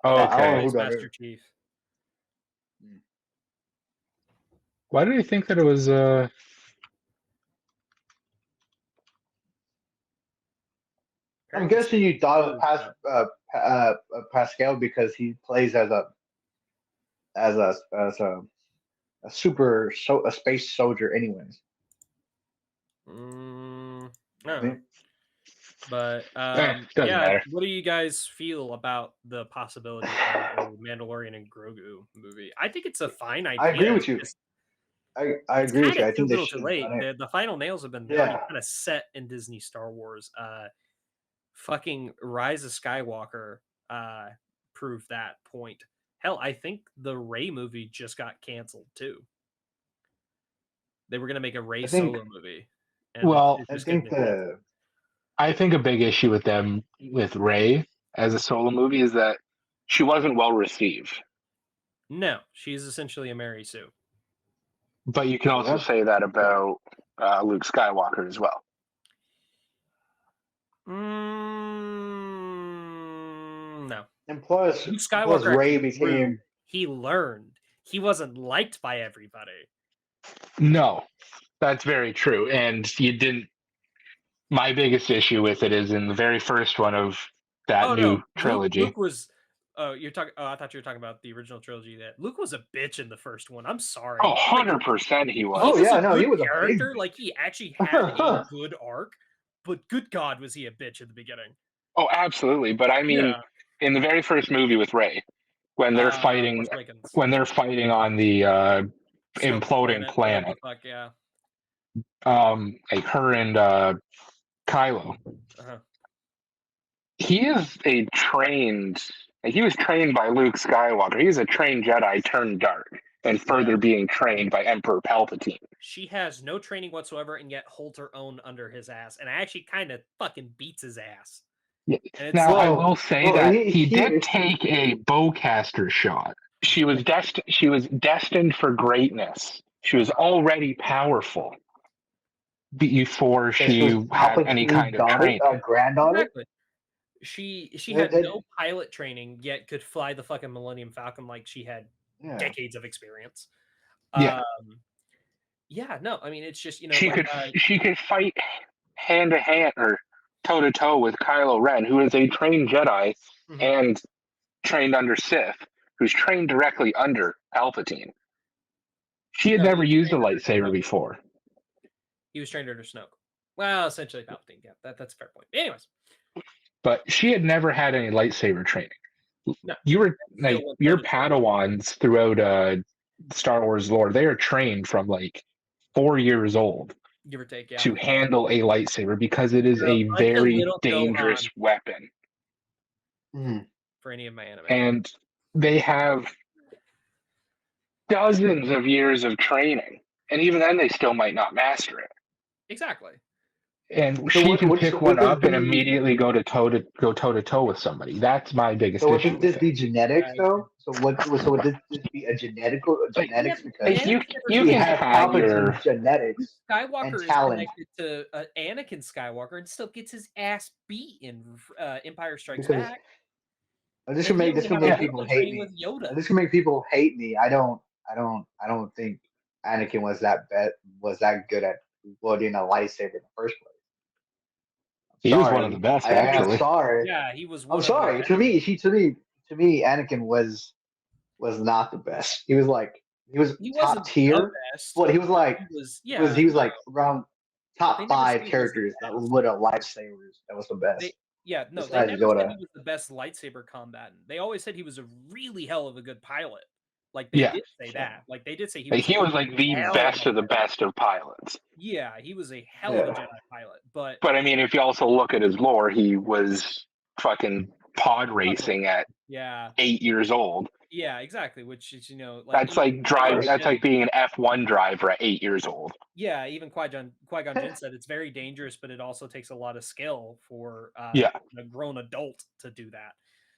Master Chief. Why did you think that it was? I'm guessing you thought it was Pascal because he plays as a space soldier, anyways. No. But matter. What do you guys feel about the possibility of a Mandalorian and Grogu movie? I think it's a fine idea. I agree with you. I agree with you. I think it's a little too late. The final nails have been already kind of set in Disney Star Wars. Fucking Rise of Skywalker proved that point. Hell, I think the Rey movie just got canceled too. They were going to make a Rey solo movie. Well, I think a big issue with Rey as a solo movie is that she wasn't well received. No, she's essentially a Mary Sue. But you can also say that about Luke Skywalker as well. No. And plus, Luke Skywalker Rey became. He learned. He wasn't liked by everybody. No, that's very true. And you didn't. My biggest issue with it is in the very first one of that new trilogy. Luke was. You're talking. Oh, I thought you were talking about the original trilogy. That Luke was a bitch in the first one. I'm sorry. 100% he was. He was a character. Like he actually had a good arc, but good God, was he a bitch at the beginning? Oh, absolutely. But I mean, in the very first movie with Rey, when they're fighting on the imploding planet, like her and Kylo, he is a trained. He was trained by Luke Skywalker. He's a trained Jedi turned dark, and further being trained by Emperor Palpatine. She has no training whatsoever, and yet holds her own under his ass, and actually kind of fucking beats his ass. Yeah. Now I will say that he did take a bowcaster shot. She was destined for greatness. She was already powerful before she had any kind of training. Granddaughter. Exactly. She had no pilot training, yet could fly the fucking Millennium Falcon like she had decades of experience. No, I mean it's just she could fight hand to hand or toe to toe with Kylo Ren, who is a trained Jedi and trained under Sith, who's trained directly under Palpatine. She had never used a lightsaber before. He was trained under Snoke. Well, essentially Palpatine. Yeah, that's a fair point. Anyways. But she had never had any lightsaber training. No, you were like your Padawans throughout Star Wars lore. They are trained from like 4 years old, give or take, to handle a lightsaber because it is a very dangerous weapon. For any of my anime, and they have dozens of years of training, and even then, they still might not master it. Exactly. And So she what- can what's- pick what one does up and the- immediately go toe to toe with somebody. That's my biggest So issue would this with be it. genetics though? So would this be a Like, genetics because Like you he can has have your Palpatine's genetics and Skywalker is talent connected to Anakin Skywalker and still gets his ass beat in Empire Strikes because Back. this And can he make only has people one hate training me. with Yoda. This can make people hate me. I don't think Anakin was that good at wielding a lightsaber in the first place. he was one of the best, I'm actually. sorry. Yeah, he was. I'm sorry. To me, Anakin was not the best. He was top tier. But he was like he was like around top They never 5 said he was the characters that best. would have lightsabers. That was the best. They never Besides said Yoda. he was the best lightsaber combatant. They always said he was a really hell of a good pilot. Like they did say that. Like they did say he was. He was like the hell best of the best of pilots. Yeah, he was a hell of a Jedi pilot. But I mean, if you also look at his lore, he was fucking pod racing at 8 years old. Yeah, exactly. Which is, you know, that's like that's like being an F1 driver at 8 years old. Yeah, even Qui-Gon Jinn said it's very dangerous, but it also takes a lot of skill for a grown adult to do that.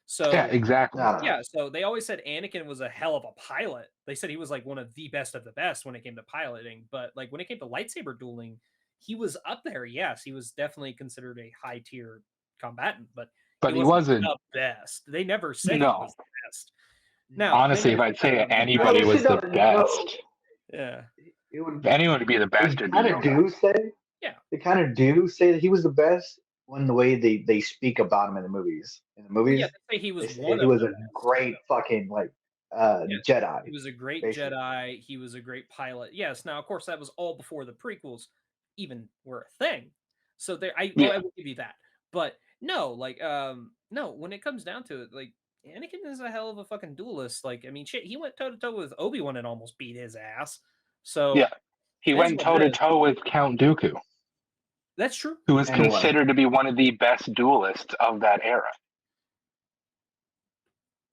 So yeah, exactly. Yeah, so they always said Anakin was a hell of a pilot. They said he was like one of the best of the best when it came to piloting, but like when it came to lightsaber dueling, he was up there. Yes, he was definitely considered a high tier combatant, but he wasn't the best. They never said he was the best. Now, honestly, if I'd say anybody was the best, if anyone would be the best. They kind of do say that he was the best when the way they speak about him in the movies. In the movies, they say he was he was a great fucking Jedi. He was a great Jedi. He was a great pilot. Yes. Now, of course, that was all before the prequels even were a thing. So I will give you that. But no, no, when it comes down to it, like Anakin is a hell of a fucking duelist. Like, I mean, shit, he went toe to toe with Obi-Wan and almost beat his ass. So he went toe to toe with Count Dooku. That's true. Who was considered to be one of the best duelists of that era.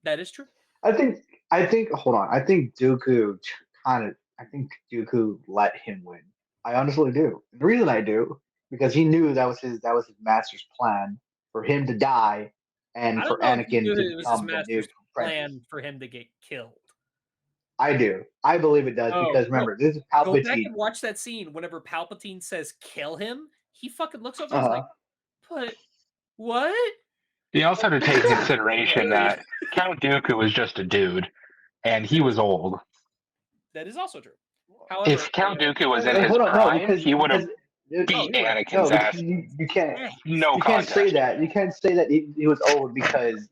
That is true. I think hold on. I think Dooku let him win. I honestly do. The reason I do, because he knew that was his master's plan for him to die and for Anakin to become the new plan for him to get killed. I do. I believe it does because remember, this is Palpatine. Go back and watch that scene. Whenever Palpatine says "kill him," he fucking looks over and is like, "But what?" You also have to take into consideration that Count Dooku was just a dude, and he was old. That is also true. However, if Count Dooku was in his prime, he would have beat Anakin's ass. You can't. No, you can't say that. You can't say that he was old because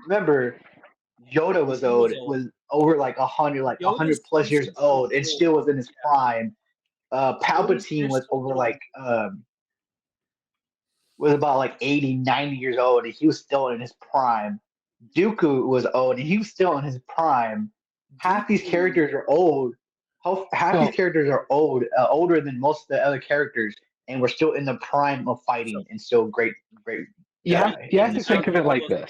remember, Yoda was old. Was over like 100 plus years old, and still was in his prime. Palpatine was over was about like 80, 90 years old, and he was still in his prime. Dooku was old, and he was still in his prime. Half these characters are old. Half these characters are old, older than most of the other characters, and we're still in the prime of fighting and still great. You have to think of it like this.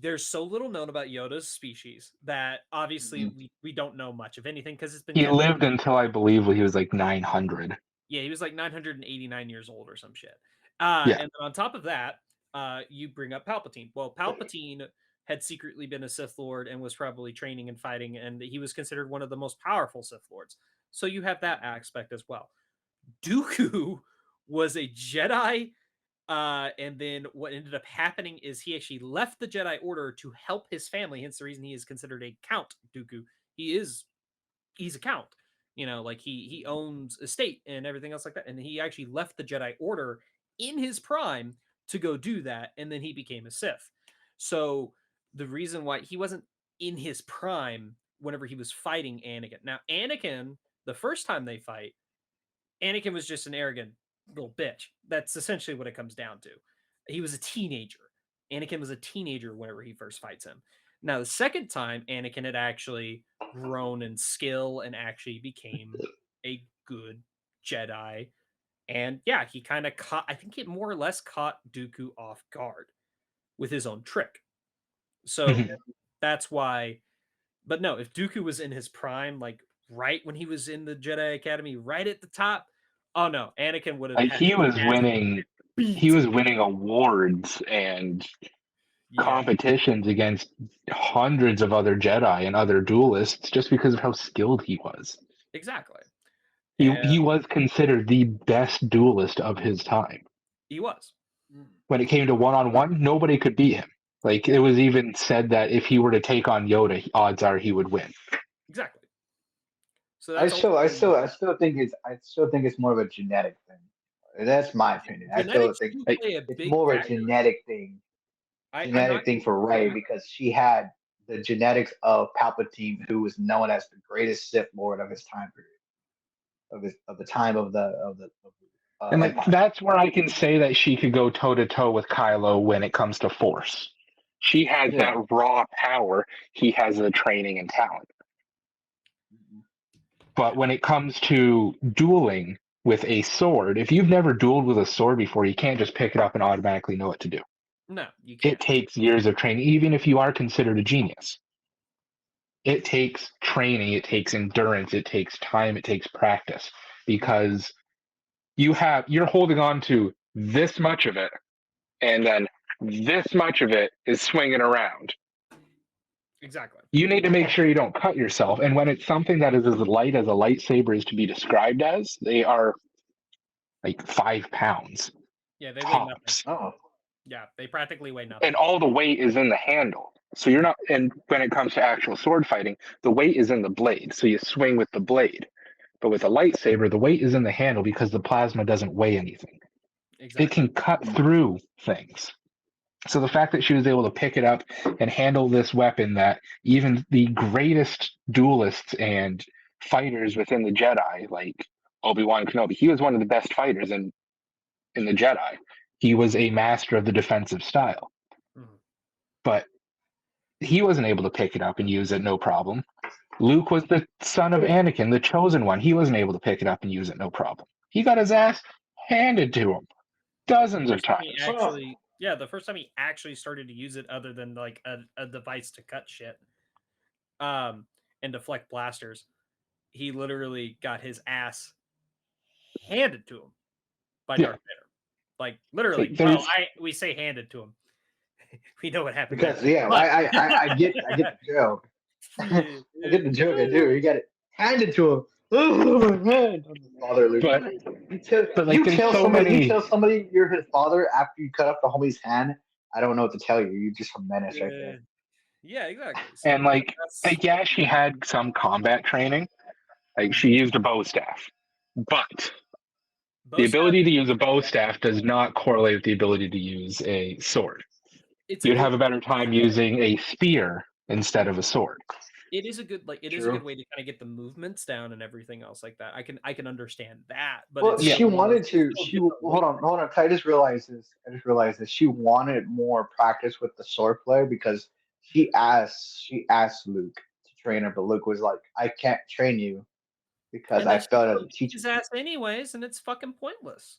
There's so little known about Yoda's species that obviously we don't know much of anything because it's been. He lived until I believe he was like 900. Yeah, he was like 989 years old or some shit. And then on top of that, you bring up Palpatine. Well, Palpatine had secretly been a Sith Lord and was probably training and fighting, and he was considered one of the most powerful Sith Lords. So you have that aspect as well. Dooku was a Jedi, and then what ended up happening is he actually left the Jedi Order to help his family, hence the reason he is considered a Count Dooku. He's a Count. You know, like he owns estate and everything else like that. And he actually left the Jedi Order in his prime to go do that, and then he became a Sith. So the reason why he wasn't in his prime whenever he was fighting Anakin. Now, Anakin, the first time they fight, Anakin was just an arrogant little bitch. That's essentially what it comes down to. He was a teenager. Anakin was a teenager whenever he first fights him. Now, the second time, Anakin had actually grown in skill and actually became a good Jedi. And yeah, he kind of caught, I think it more or less caught Dooku off guard with his own trick. So that's why, but no, if Dooku was in his prime, like right when he was in the Jedi Academy, right at the top, Oh no, Anakin would have. Like he was winning awards and competitions against hundreds of other Jedi and other duelists just because of how skilled he was. Exactly. He was considered the best duelist of his time. He was. When it came to one-on-one, nobody could beat him. Like it was even said that if he were to take on Yoda, odds are he would win. Exactly. So I still think it's more of a genetic thing. That's my opinion. I still think it's more of a genetic thing. For Rey because she had the genetics of Palpatine, who was known as the greatest Sith Lord of his time period, of the time of the. And like that's where I can say that she could go toe to toe with Kylo when it comes to Force. She has that raw power. He has the training and talent. But when it comes to dueling with a sword, if you've never dueled with a sword before, you can't just pick it up and automatically know what to do. No, you can't. It takes years of training, even if you are considered a genius. It takes training, it takes endurance, it takes time, it takes practice, because you're holding on to this much of it, and then this much of it is swinging around. Exactly. You need to make sure you don't cut yourself. And when it's something that is as light as a lightsaber is to be described as, they are like 5 pounds. Yeah, they weigh tops. nothing. Oh. Yeah, they practically weigh nothing. And all the weight is in the handle. So you're not, and when it comes to actual sword fighting, the weight is in the blade. So you swing with the blade. But with a lightsaber, the weight is in the handle because the plasma doesn't weigh anything. Exactly. It can cut through things. So the fact that she was able to pick it up and handle this weapon that even the greatest duelists and fighters within the Jedi, like Obi-Wan Kenobi, he was one of the best fighters in the Jedi. He was a master of the defensive style. Mm-hmm. But he wasn't able to pick it up and use it, no problem. Luke was the son of Anakin, the chosen one. He wasn't able to pick it up and use it, no problem. He got his ass handed to him dozens of times. The first time he actually started to use it, other than like a device to cut shit and deflect blasters, he literally got his ass handed to him by Darth Vader. Like literally, we say handed to him. We know what happened. Because I get the joke. I get the joke. I do. You got it handed to him. Oh my man! Father Luke. You tell somebody you're his father after you cut off the homie's hand. I don't know what to tell you. You're just a menace right there. Yeah, exactly. So and like she had some combat training. Like she used a bow staff, but the ability to use a bow staff does not correlate with the ability to use a sword. You'd have a better time using a spear instead of a sword. It is a good is a good way to kind of get the movements down and everything else like that. I can understand that, but she wanted to. Hold on. I just realized this. She wanted more practice with the sword play because she asked Luke to train her, but Luke was like, "I can't train you because I failed as a teacher." His ass anyways, and it's fucking pointless.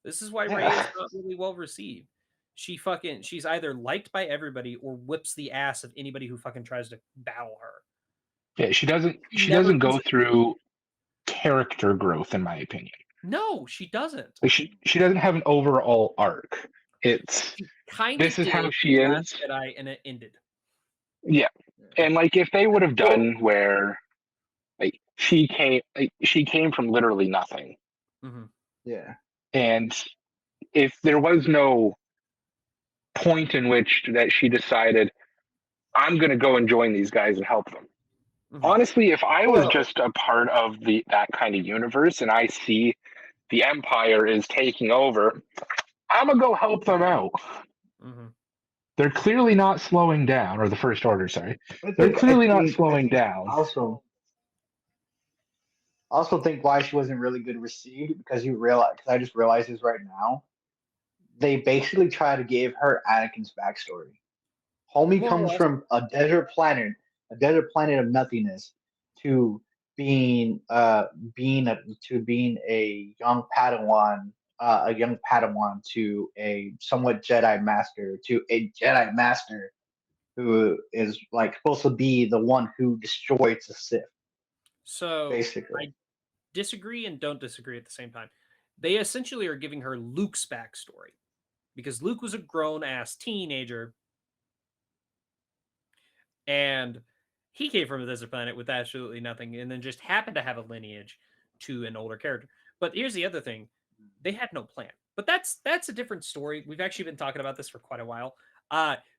This is why Rey is not really well received. She's either liked by everybody or whips the ass of anybody who fucking tries to battle her. Yeah, she doesn't go through character growth, in my opinion. No, she doesn't. Like she doesn't have an overall arc. It's this is how she is. Jedi, and it ended. Yeah, and like if they would have done where, like she came from literally nothing. Mm-hmm. Yeah, and if there was no point in which that she decided, I'm going to go and join these guys and help them. Mm-hmm. Honestly, if I was just a part of that kind of universe and I see the Empire is taking over, I'm going to go help them out. Mm-hmm. They're clearly not slowing down, or the First Order, sorry. They're clearly not slowing down. Also think why she wasn't really good received, because I just realized this right now. They basically try to give her Anakin's backstory. Homie comes from a desert planet of nothingness, to being a young Padawan, to a somewhat Jedi master, to a Jedi master who is like supposed to be the one who destroys the Sith. So basically, I disagree and don't disagree at the same time. they essentially are giving her Luke's backstory, because Luke was a grown-ass teenager, and he came from a desert planet with absolutely nothing, and then just happened to have a lineage to an older character. But here's the other thing: they had no plan. But that's a different story. We've actually been talking about this for quite a while.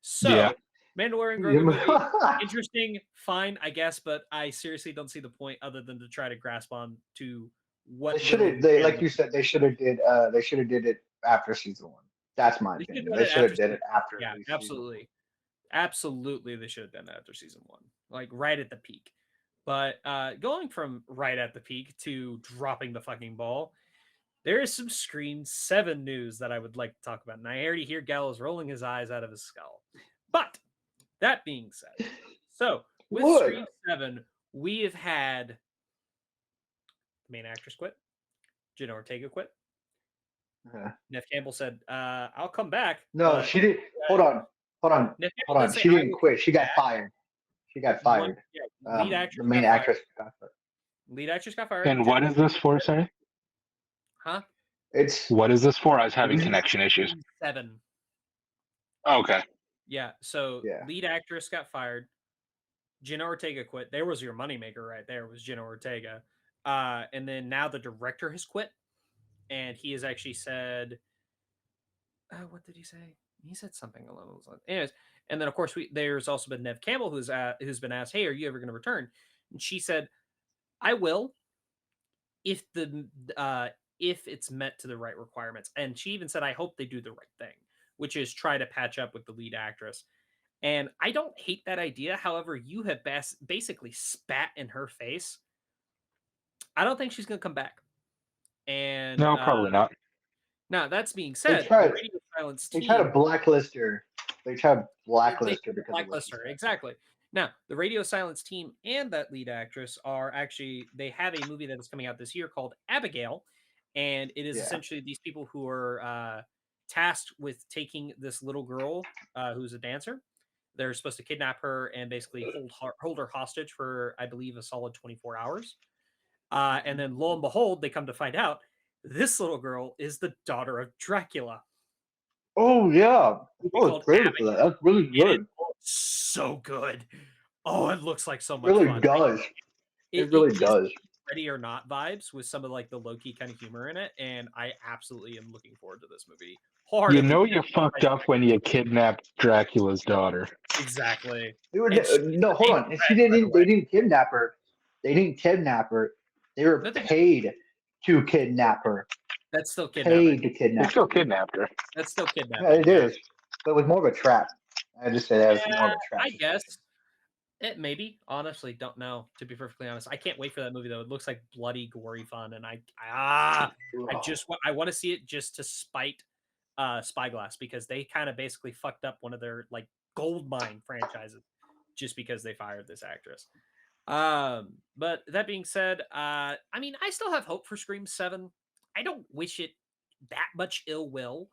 So Yeah. Mandalorian Grogu movie, interesting, fine, I guess, but I seriously don't see the point other than to try to grasp on to what They should have. They like you said. They should have did. They should have did it after season 1. That's my opinion. They should have did it after. Yeah, at least season absolutely. Absolutely, they should have done that after season 1, like right at the peak. But going from right at the peak to dropping the fucking ball, there is some Scream 7 news that I would like to talk about. And I already hear Gallows rolling his eyes out of his skull. But that being said, so with What? Scream 7, we have had the main actress quit, Jenna Ortega quit. Neff Campbell said, I'll come back. No, she didn't. Hold on. She didn't quit. She got fired. She got fired. Lead actress the main actress got fired. Lead actress got fired. And what is this for, sorry? Huh? What is this for? I was having connection issues. 7. Okay. Yeah, so lead actress got fired. Jenna Ortega quit. There was your moneymaker right there, was Jenna Ortega. And then now the director has quit. And he has actually said, what did he say? He said something along those lines. Anyways, and then of course there's also been Nev Campbell who's been asked, "Hey, are you ever going to return?" And she said, "I will, if it's met to the right requirements." And she even said, "I hope they do the right thing," which is try to patch up with the lead actress. And I don't hate that idea. However, you have basically spat in her face. I don't think she's going to come back. And no, probably not. Now, that's being said, the Radio Silence they team, try to blacklist her. They try to blacklist her because blacklist her. Exactly. Now, the Radio Silence team and that lead actress are actually, they have a movie that is coming out this year called Abigail, and it is essentially these people who are tasked with taking this little girl who's a dancer. They're supposed to kidnap her and basically hold her hostage for, I believe, a solid 24 hours. And then lo and behold, they come to find out this little girl is the daughter of Dracula. Oh yeah, it's great for that. That's really good. It so good. Oh, it looks like so much really fun. Does. It really does. Ready or Not vibes with some of like the low-key kind of humor in it, and I absolutely am looking forward to this movie. You know you fucked up when you kidnapped Dracula's daughter. Exactly. No, hold on. They didn't kidnap her. They didn't kidnap her. They were paid to kidnap her. That's still kidnapping. Paid to kidnap. They still kidnapped her. That's still kidnapping. Yeah, it is. But it was more of a trap. I just say that was more of a trap. I guess. It maybe. Honestly, don't know. To be perfectly honest, I can't wait for that movie though. It looks like bloody, gory fun, and I want to see it just to spite Spyglass, because they kind of basically fucked up one of their like gold mine franchises just because they fired this actress. But that being said, I mean, I still have hope for Scream 7. I don't wish it that much ill will.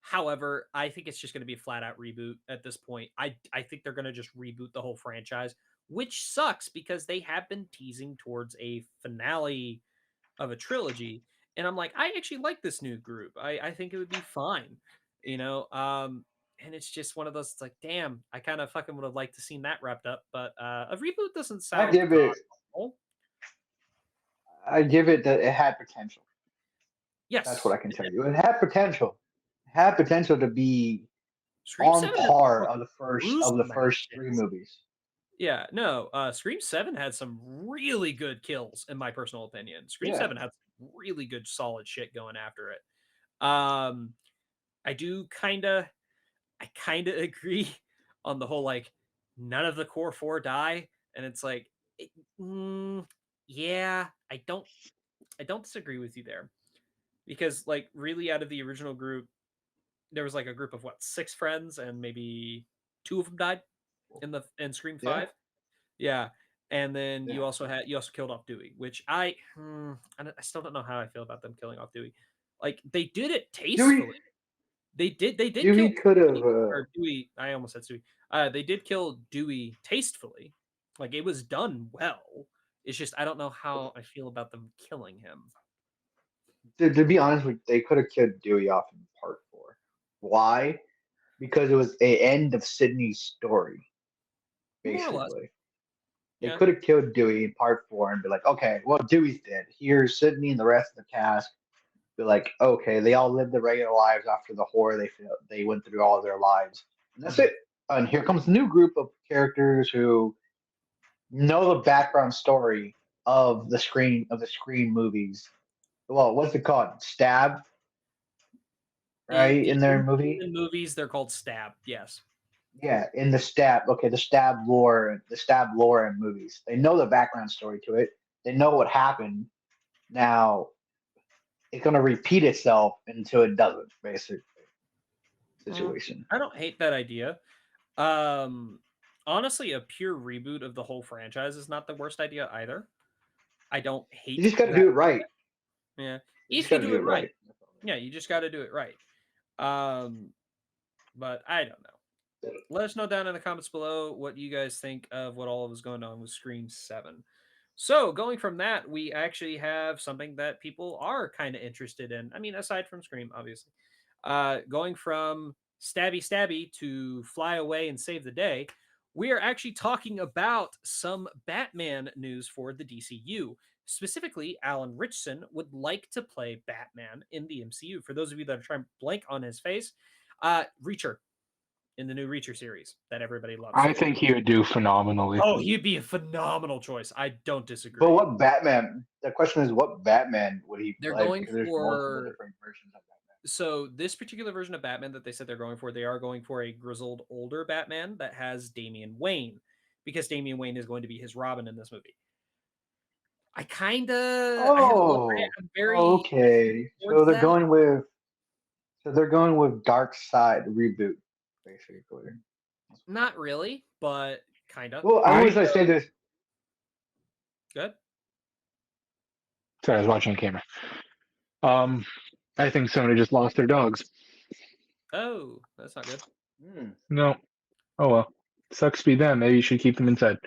However, I think it's just going to be a flat out reboot at this point. I think they're going to just reboot the whole franchise, which sucks because they have been teasing towards a finale of a trilogy. And I'm like, I actually like this new group. I think it would be fine, you know? And it's just one of those, it's like, damn, I kind of fucking would have liked to seen that wrapped up, but a reboot doesn't sound I give it that it had potential. Yes. That's what I can tell you. It had potential. It had potential to be Scream on 7 par of the first 3 movies. Yeah, no, Scream 7 had some really good kills, in my personal opinion. Scream 7 had some really good, solid shit going after it. I kind of agree on the whole, like, none of the core 4 die, and it's like, yeah, I don't disagree with you there, because like really out of the original group, there was like a group of 6 friends, and maybe 2 of them died in Scream 5. Yeah. And then you also killed off Dewey, which I still don't know how I feel about them killing off Dewey. Like, they did it tastefully. They did Dewey could have Dewey. I almost said Dewey. They did kill Dewey tastefully. Like, it was done well. It's just I don't know how I feel about them killing him. To be honest, they could have killed Dewey off in part 4. Why? Because it was a end of Sydney's story. More or less. Basically, they Yeah. could have killed Dewey in part 4 and be like, okay, well, Dewey's dead. Here's Sydney and the rest of the cast. Be like, okay, they all lived their regular lives after the horror they went through all of their lives, and that's it. And here comes a new group of characters who know the background story of the Scream movies. Well, what's it called? Stab, right? In their movie. In movies, they're called Stab. Yes. Yeah, in the Stab. Okay, the Stab lore in movies. They know the background story to it. They know what happened. Now, it's gonna repeat itself until it doesn't. Basically, situation. I don't hate that idea. Honestly, a pure reboot of the whole franchise is not the worst idea either. I don't hate. You just got to do it right. Yeah, you got to do it right. Yeah, you just got to do it right. But I don't know. Let us know down in the comments below what you guys think of what all was going on with Scream 7. So going from that, we actually have something that people are kind of interested in. I mean, aside from Scream, obviously. Going from stabby to fly away and save the day, we are actually talking about some Batman news for the DCU. Specifically, Alan Ritchson would like to play Batman in the MCU. For those of you that are trying to blank on his face, Reacher in the new Reacher series that everybody loves. I think he would do phenomenally. Oh, he'd be a phenomenal choice. I don't disagree. But what Batman? The question is, what Batman would he play? They're going because there's multiple different versions of Batman. So this particular version of Batman that they said they're going for, they are going for a grizzled older Batman that has Damian Wayne, because Damian Wayne is going to be his Robin in this movie. I kind of I'm very okay. So they're going with Dark Side reboot, basically. Not really, but kind of. Well, I say this. Good. Sorry, I was watching the camera. I think somebody just lost their dogs. Oh, that's not good. No. Oh well. Sucks to be them. Maybe you should keep them inside.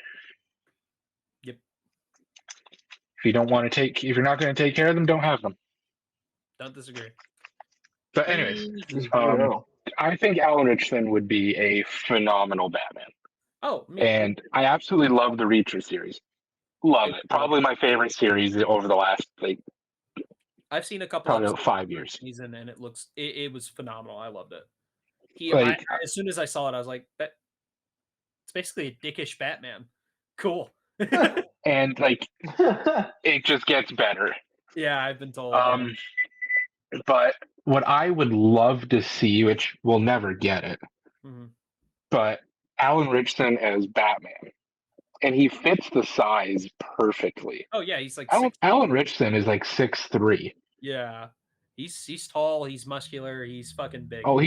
Yep. If you're not going to take care of them, don't have them. Don't disagree. But anyways, I think Alan Ritchson would be a phenomenal Batman. Oh, and I absolutely love the Reacher series. Love it. Probably my favorite series over the last I've seen a couple of 5 years. Season, and it was phenomenal. I loved it. As soon as I saw it, I was like, it's basically a dickish Batman. Cool. And it just gets better. Yeah, I've been told. But what I would love to see, which we'll never get it, but Alan Ritchson as Batman. And he fits the size perfectly. Oh yeah, he's like Alan Ritchson is like 6'3". Yeah, he's tall. He's muscular. He's fucking big. Oh,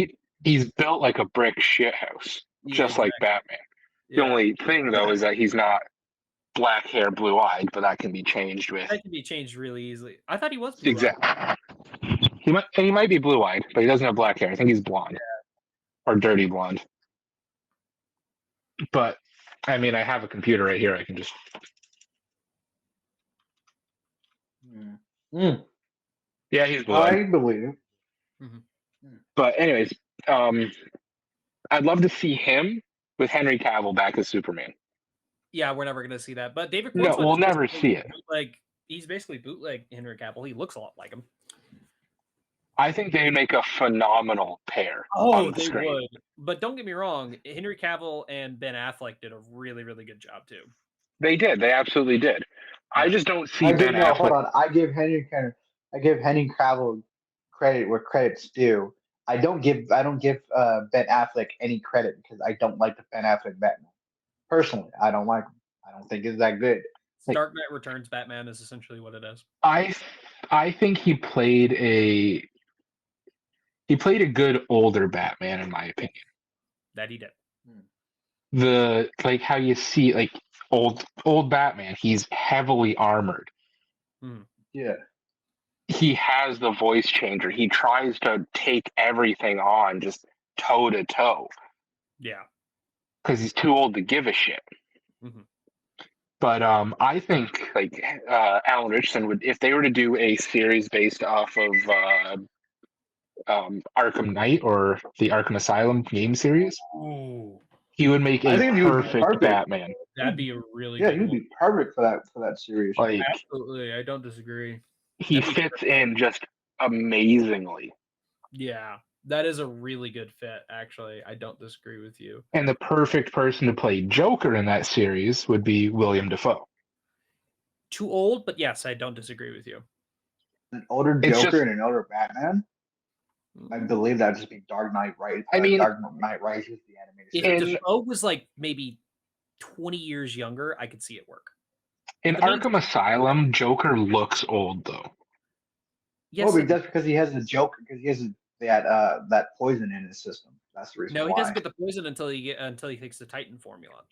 he's built like a brick shithouse, just like Batman. The only thing though is that he's not black hair, blue eyed, but that can be changed with. That can be changed really easily. I thought he was blue-eyed. Exactly. He might be blue eyed, but he doesn't have black hair. I think he's blonde or dirty blonde. But I mean, I have a computer right here. I can just. Yeah, he's blue. I believe. But anyways, I'd love to see him with Henry Cavill back as Superman. Yeah, we're never gonna see that. But David. No, we'll never see it. He's basically bootleg Henry Cavill. He looks a lot like him. I think they make a phenomenal pair. Oh, they would. But don't get me wrong, Henry Cavill and Ben Affleck did a really, really good job too. They did. They absolutely did. I just don't see Ben Affleck. Hold on. I give Henry Cavill credit where credit's due. I don't give Ben Affleck any credit because I don't like the Ben Affleck Batman. Personally, I don't like him. I don't think it's that good. Dark Knight Returns Batman is essentially what it is. I think he played a good older Batman, in my opinion. That he did. How you see old Batman, he's heavily armored. Yeah. He has the voice changer. He tries to take everything on just toe to toe. Yeah. Because he's too old to give a shit. But I think like Alan Ritchson would, if they were to do a series based off of Arkham Knight or the Arkham Asylum game series, Ooh, he would make I a think he would be perfect perfect. Batman. that'd be a really Yeah, good he'd one. be perfect for that series. Like Absolutely, I don't disagree. he That'd be fits in just amazingly. Yeah, that is a really good fit. Actually, I don't disagree with you. And the perfect person to play Joker in that series would be William Dafoe. Too old, but yes, I don't disagree with you. An older It's Joker just- and an older Batman. I believe that'd just be Dark Knight Rises. I mean- Dark Knight Rises, the animated If series. Defoe was like maybe 20 years younger, I could see it work. In The main- Arkham Asylum, Joker looks old though. Yes, Well, but that's because he has the Joker, because he has that poison in his system. That's the reason no, he why. doesn't get the poison until he takes the Titan formula.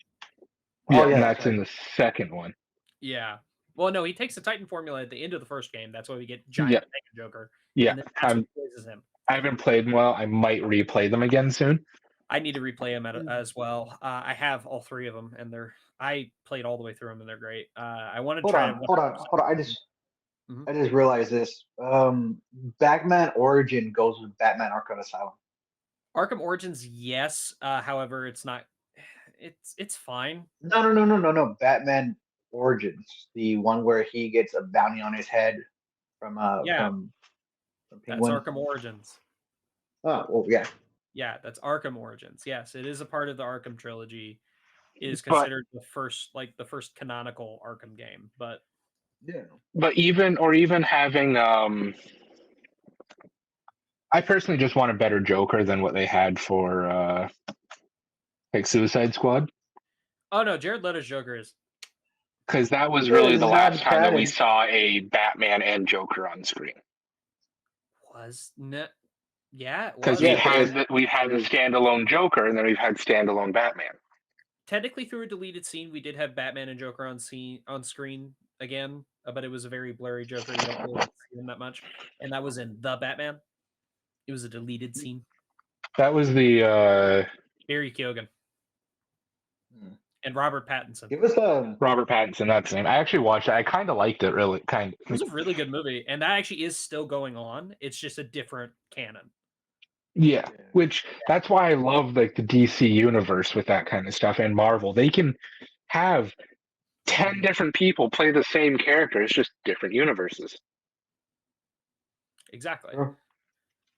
Yeah, Oh, yeah, and that's sorry. in the second one. Yeah. Well, no, he takes the Titan formula at the end of the first game. That's why we get giant Yeah. Mega Joker. Yeah, And then that's what poisons him. I haven't played them well. I might replay them again soon. I need to replay them as well. I have all three of them, and I played all the way through them, and they're great. I want to Hold try. on. I just Mhm. realized this. Batman Origin goes with Batman Arkham Asylum. Arkham Origins, yes. However, it's not. It's fine. No. Batman Origins, the one where he gets a bounty on his head from from That's Penguin. Arkham Origins. Oh, well, yeah. Yeah, that's Arkham Origins. Yes, it is a part of the Arkham trilogy. It is But- considered the first canonical Arkham game. But Yeah. But even having I personally just want a better Joker than what they had for like Suicide Squad. oh no, Jared Leto's Joker is Because that was Yeah, really it's the last not time that we bad. saw a Batman and Joker on screen. Yeah, it Because was. we've had the standalone Joker, and then we've had standalone Batman. Technically, through a deleted scene, we did have Batman and Joker on screen again, but it was a very blurry Joker. You don't really see him that much, and that was in the Batman. It was a deleted scene. That was the Barry Keoghan Hmm. and Robert Pattinson. Give us Robert Pattinson. That's the name. I actually watched it. I kind of liked it. Really, kind It was a really good movie, and that actually is still going on. It's just a different canon. Yeah, which that's why I love like the DC universe with that kind of stuff and Marvel. They can have 10 different people play the same character. It's just different universes. Exactly. Sure.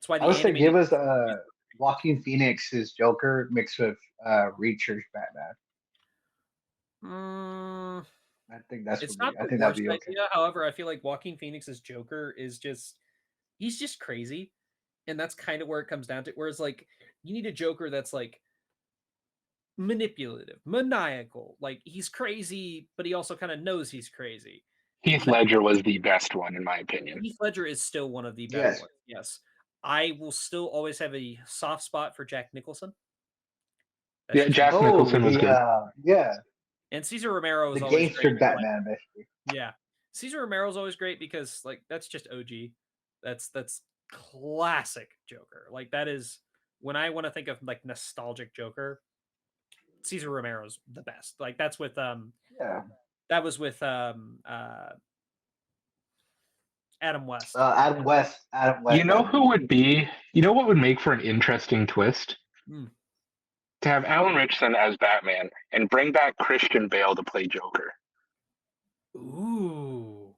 That's why I would say animated- give us Joaquin Phoenix's Joker mixed with Reacher's Batman. Mm, I think that's it's would not be, I the think that'd worst be okay. idea. However, I feel like Joaquin Phoenix's Joker is he's just crazy, and that's kind of where it comes down to. Whereas like you need a Joker that's like manipulative, maniacal. Like he's crazy, but he also kind of knows he's crazy. Heath Ledger was the best one, in my opinion. Heath Ledger is still one of the better Yes. ones. Yes. I will still always have a soft spot for Jack Nicholson. That's Yeah, just- Jack Nicholson was good. Yeah, and Cesar Romero is the always gangster great. Like, Batman, basically. yeah. Cesar Romero's always great because like that's just OG. That's classic Joker. Like that is when I want to think of like nostalgic Joker, Cesar Romero's the best. Like that's with Yeah. that was with Adam West. Adam West. You know who would be? You know what would make for an interesting twist? Hmm. To have Alan Ritchson as Batman and bring back Christian Bale to play Joker. Ooh.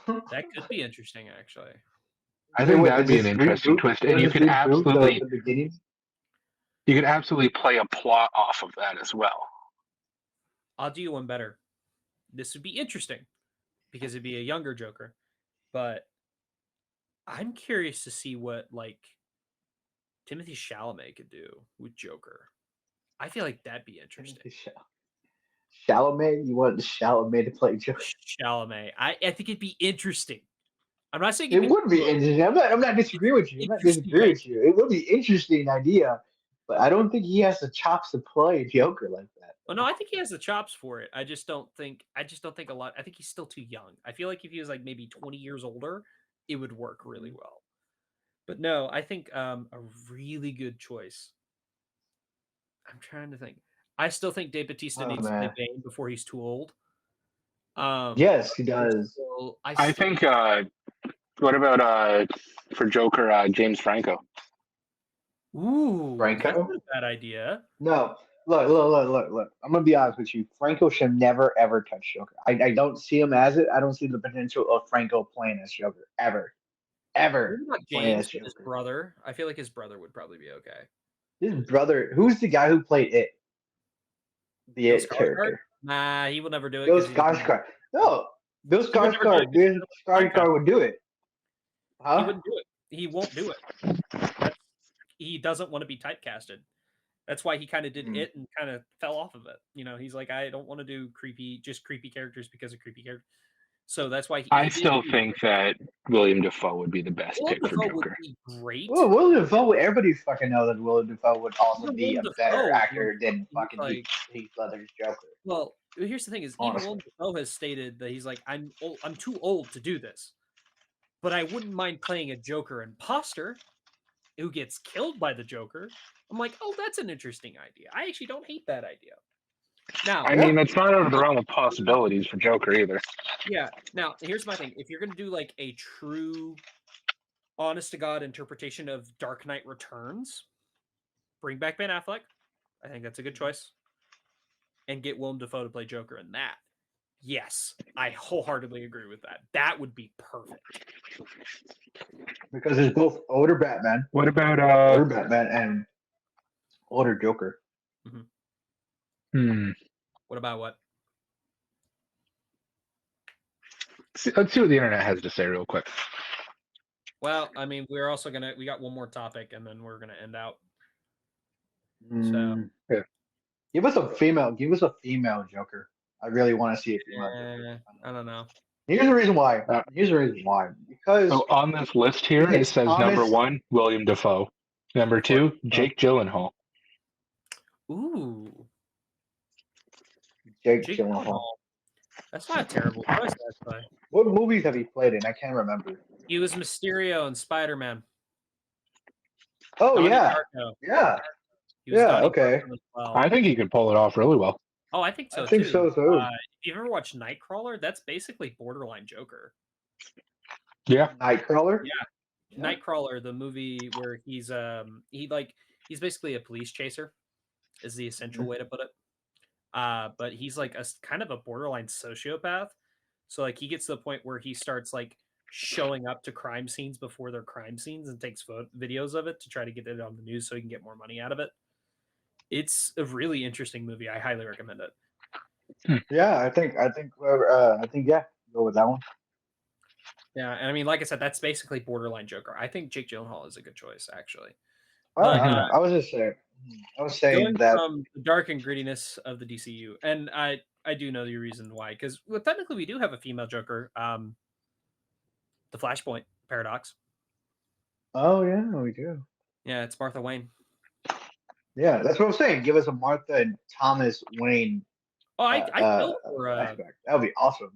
That could be interesting actually. I think Wait, that'd is be an this interesting reboot? twist, Is and you this could reboot the beginning? play a plot off of that as well. I'll do you one better. This would be interesting because it'd be a younger Joker, but I'm curious to see what like Timothy Chalamet could do with Joker. I feel like that'd be interesting. Chalamet? You want Chalamet to play Joker? Chalamet. I think it'd be interesting. I'm not saying It would be interesting. I'm not disagreeing with you. I'm not disagreeing with you. It would be interesting idea, but I don't think he has the chops to play Joker like that. Well, no, I think he has the chops for it. I just don't think a lot. I think he's still too young. I feel like if he was like maybe 20 years older, it would work really well. But no, I think a really good choice. I'm trying to think. I still think Dave Bautista Oh, needs to play man. Bane before he's too old. Yes, he does. So I think. What about for Joker, James Franco? Ooh, Franco? that's not a bad idea. No, look. I'm gonna be honest with you. Franco should never ever touch Joker. I don't see him as it. I don't see the potential of Franco playing as Joker ever. What about Playing James as with his Joker. brother? I feel like his brother would probably be okay. His brother, who's the guy who played it? The Bill it character. Nah, he will never do it. Bill 'cause he doesn't- Skarsgård. No, Bill He would never do it Skarsgård. 'cause he Bill doesn't like Skarsgård would do it. He Huh? wouldn't do it. He won't do it. He doesn't want to be typecasted. That's why he kind of did it and kind of fell off of it. You know, he's like, I don't want to do creepy characters because of creepy characters. So that's why I still think that William Dafoe would be the best pick for Dafoe would Joker. be great. Well, Willem Dafoe, everybody fucking know that Willem Dafoe would also Even be a Willem better Dafoe actor would than be fucking like- Heath Ledger's Joker. Well, here's the thing: is even Honestly. Willem Dafoe has stated that he's like, I'm too old to do this, but I wouldn't mind playing a Joker imposter who gets killed by the Joker. I'm like, oh, that's an interesting idea. I actually don't hate that idea. Now, I mean, it's not out of the realm of possibilities for Joker either. yeah. Now, here's my thing: if you're gonna do like a true, honest to God interpretation of Dark Knight Returns, bring back Ben Affleck. I think that's a good choice. And get Willem Dafoe to play Joker in that. Yes, I wholeheartedly agree with that. That would be perfect. Because it's both older Batman, What about older Batman, and older Joker. What about what? Let's see what the internet has to say real quick. Well, I mean, we got one more topic and then we're gonna end out. Yeah. Give us a female Joker. I really want to see a female Joker. I don't know. Here's the reason why. Because So on this list here, it It's says honest- number 1, William Dafoe. Number 2, Jake Gyllenhaal. Ooh, Jake Jake Gyllenhaal. Gyllenhaal. That's not a terrible choice, actually. What movies have he played in? I can't remember. He was Mysterio in Spider-Man. Oh Donnie yeah, Darko. yeah. He was Yeah, Donnie okay. Darko as well. I think he could pull it off really well. Oh, I think so I think too. so too. If you ever watched Nightcrawler, that's basically borderline Joker. Yeah. Nightcrawler. Yeah. Nightcrawler, the movie where he's basically a police chaser, is the essential way to put it. But he's like a kind of a borderline sociopath. So like he gets to the point where he starts like showing up to crime scenes before they're crime scenes and takes videos of it to try to get it on the news so he can get more money out of it. It's a really interesting movie. I highly recommend it. Yeah, I think yeah, go with that one. Yeah, and I mean, like I said, that's basically borderline Joker. I think Jake Gyllenhaal is a good choice, actually. I was just saying. I was saying Going that. from the dark and grittiness of the DCU, and I do know the reason why, because technically we do have a female Joker, the Flashpoint paradox. Oh yeah, we do. Yeah, it's Martha Wayne. Yeah, that's what I'm saying. Give us a Martha and Thomas Wayne. Oh, I'd kill for aspect. That would be awesome.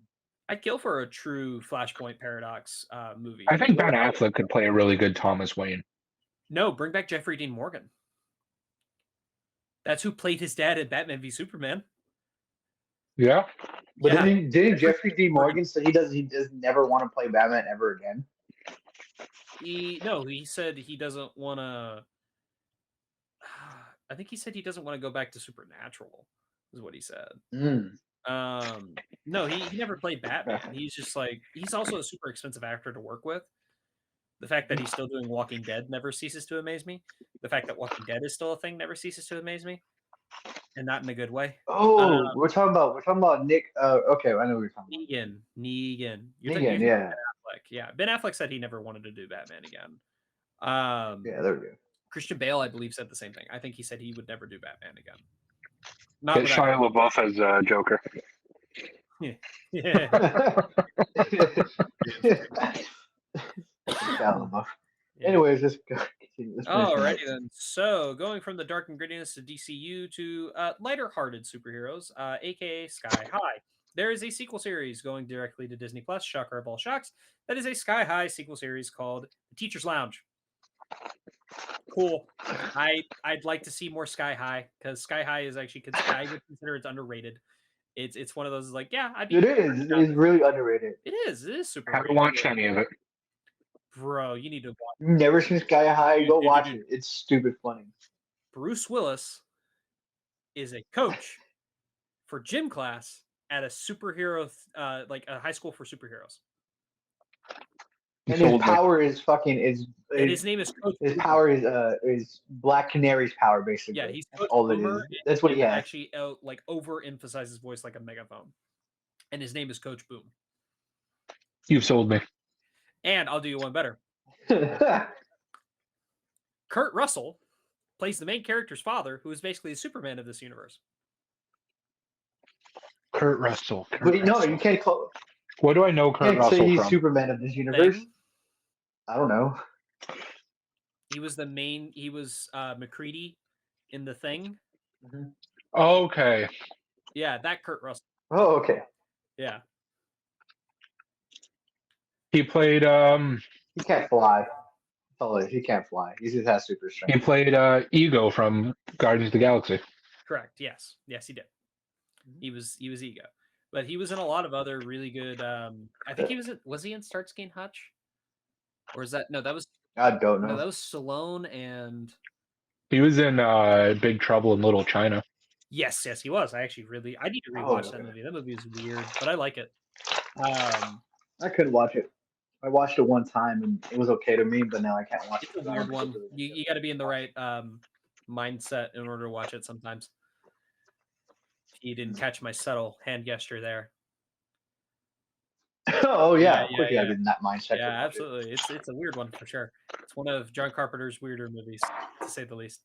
I'd kill for a true Flashpoint paradox movie. I think Ben Affleck could play a really good Thomas Wayne. No, bring back Jeffrey Dean Morgan. That's who played his dad in Batman v Superman. Yeah. But Yeah. didn't Jeffrey D. Morgan say he does never want to play Batman ever again? He said he doesn't want to. I think he said he doesn't want to go back to Supernatural, is what he said. No, he never played Batman. He's just like, he's also a super expensive actor to work with. The fact that he's still doing Walking Dead never ceases to amaze me. The fact that Walking Dead is still a thing never ceases to amaze me, and not in a good way. Oh, we're talking about Nick. Okay, I know what you're talking about. Negan. Negan, yeah. Ben Affleck. Yeah, Ben Affleck said he never wanted to do Batman again. Yeah, there we go. Christian Bale, I believe, said the same thing. I think he said he would never do Batman again. Get Shia LaBeouf as Joker. Yeah. Anyways, let's continue. Alrighty then. So, going from the dark and grittiness of DCU to lighter-hearted superheroes, aka Sky High. There is a sequel series going directly to Disney Plus. Shocker of all shocks. That is a Sky High sequel series called The Teacher's Lounge. Cool. I'd like to see more Sky High, because Sky High is actually I would consider it's underrated. It's one of those like, yeah, I'd be. It is. It's really underrated. It is super. I haven't watched any of it. Bro, you need to watch. You've never seen Sky High? Go watch it. It's stupid funny. Bruce Willis is a coach for gym class at a superhero, like a high school for superheroes. And his power is fucking and his name is Coach. His power is Black Canary's power, basically. Yeah, he's That's all it is. That's what he has. Actually, like overemphasizes his voice like a megaphone, and his name is Coach Boom. You've sold me. And I'll do you one better. Kurt Russell plays the main character's father, who is basically the Superman of this universe. Kurt Russell. No, you can't call. What do I know Kurt Russell say he's from? Superman of this universe. I don't know. He was He was McCready in The Thing. Mm-hmm. Okay. Yeah, that Kurt Russell. Oh, okay. Yeah. He played. He can't fly. He can't fly. He just has super strength. He played Ego from Guardians of the Galaxy. Correct. Yes, he did. He was Ego, but he was in a lot of other really good. I think he was he in Starsky and Hutch, or is that no? That was I don't know. No, that was Stallone and. He was in Big Trouble in Little China. Yes, he was. I need to rewatch that movie. That movie is weird, but I like it. I couldn't watch it. I watched it one time and it was okay to me, but now I can't watch it. It's a weird one. You got to be in the right mindset in order to watch it sometimes. You didn't catch my subtle hand gesture there. Oh yeah, of course you have in that mindset. Yeah, absolutely. It's a weird one for sure. It's one of John Carpenter's weirder movies, to say the least.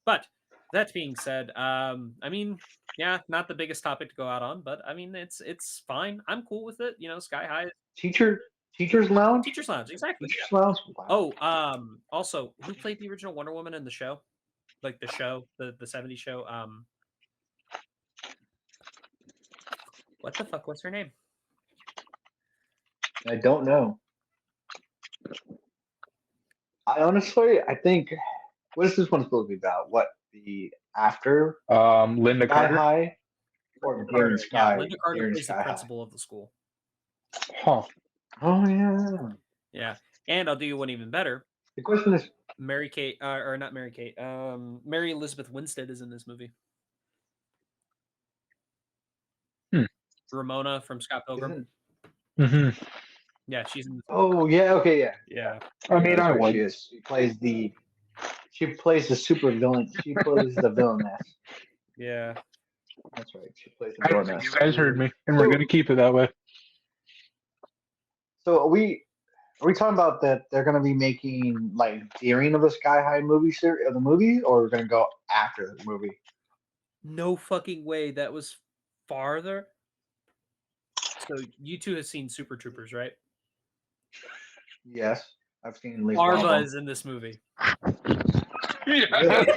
But that being said, I mean, yeah, not the biggest topic to go out on, but I mean, it's fine. I'm cool with it. You know, Sky High. Teacher's Lounge. Teacher's Lounge, exactly. Teacher's Lounge. Wow. Oh, also, who played the original Wonder Woman in the show? Like the show, the 70s show. What the fuck? What's her name? I don't know. I think. What is this one supposed to be about? What the after? Linda Sky Carter. High or Daring Sky? Yeah, Linda Carter plays the Sky principal of the school. Huh. Oh yeah. Yeah, and I'll do you one even better. The question is, Mary Kate, or not Mary Kate. Mary Elizabeth Winstead is in this movie. Ramona from Scott Pilgrim. Mm-hmm. Yeah, she's in this. Oh yeah, okay, yeah. Yeah. I mean, I would. She is. She plays the super villain. She plays the villainess. Yeah. That's right. She plays the I don't think villainess. you guys heard me, and we're gonna keep it that way. So are we talking about that they're gonna be making like Deering of the Sky High movie series of the movie, or we're gonna go after the movie? No fucking way. That was farther. So you two have seen Super Troopers, right? Yes, I've seen. At least Arva is in this movie. Yeah. And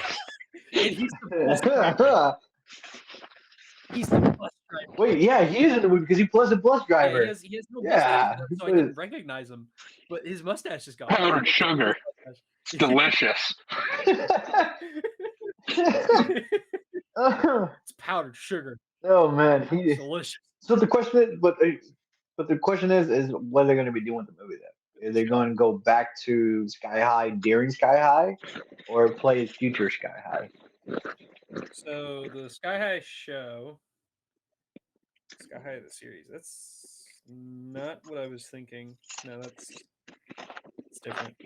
he's the bus driver. Wait, yeah, he is in the movie because he plays a bus driver. Yeah, he has no mustache, so I didn't recognize him. But his mustache is gone. Powdered sugar. It's delicious. It's powdered sugar. Oh man, It's delicious. So the question is, but the question is what are they going to be doing with the movie then? Are they going to go back to Sky High during Sky High, or play future Sky High? So the Sky High show, Sky High the series. That's not what I was thinking. No, it's different.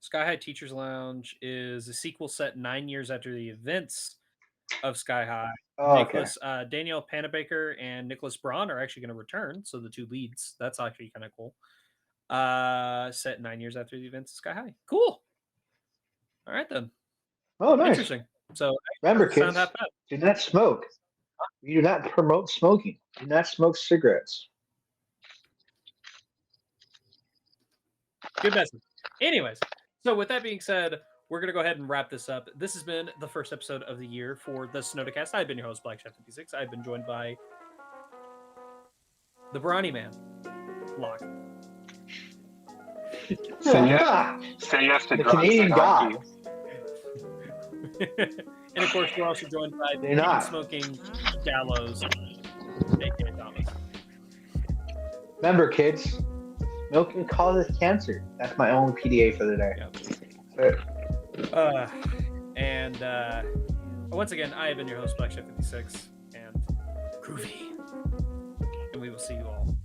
Sky High Teachers Lounge is a sequel set 9 years after the events of Sky High. Oh, okay. Danielle Panabaker and Nicholas Braun are actually going to return. So the two leads. That's actually kind of cool. Set 9 years after the events of Sky High. Cool. All right then. Oh, nice. Interesting. So remember, kids, do not smoke. We do not promote smoking. Do not smoke cigarettes. Good message. Anyways, so with that being said, we're going to go ahead and wrap this up. This has been the first episode of the year for the Snodacast. I've been your host, Black Chef 56. I've been joined by the Brawny Man, Lok. Say yes to The drugs Canadian and God. hockey. And of course, we're also joined by They're not. smoking Gallows, aka Thomas. Remember, kids, smoking causes cancer. That's my only PDA for the day. Once again, I have been your host, Black Chef 56, and Groovy. And we will see you all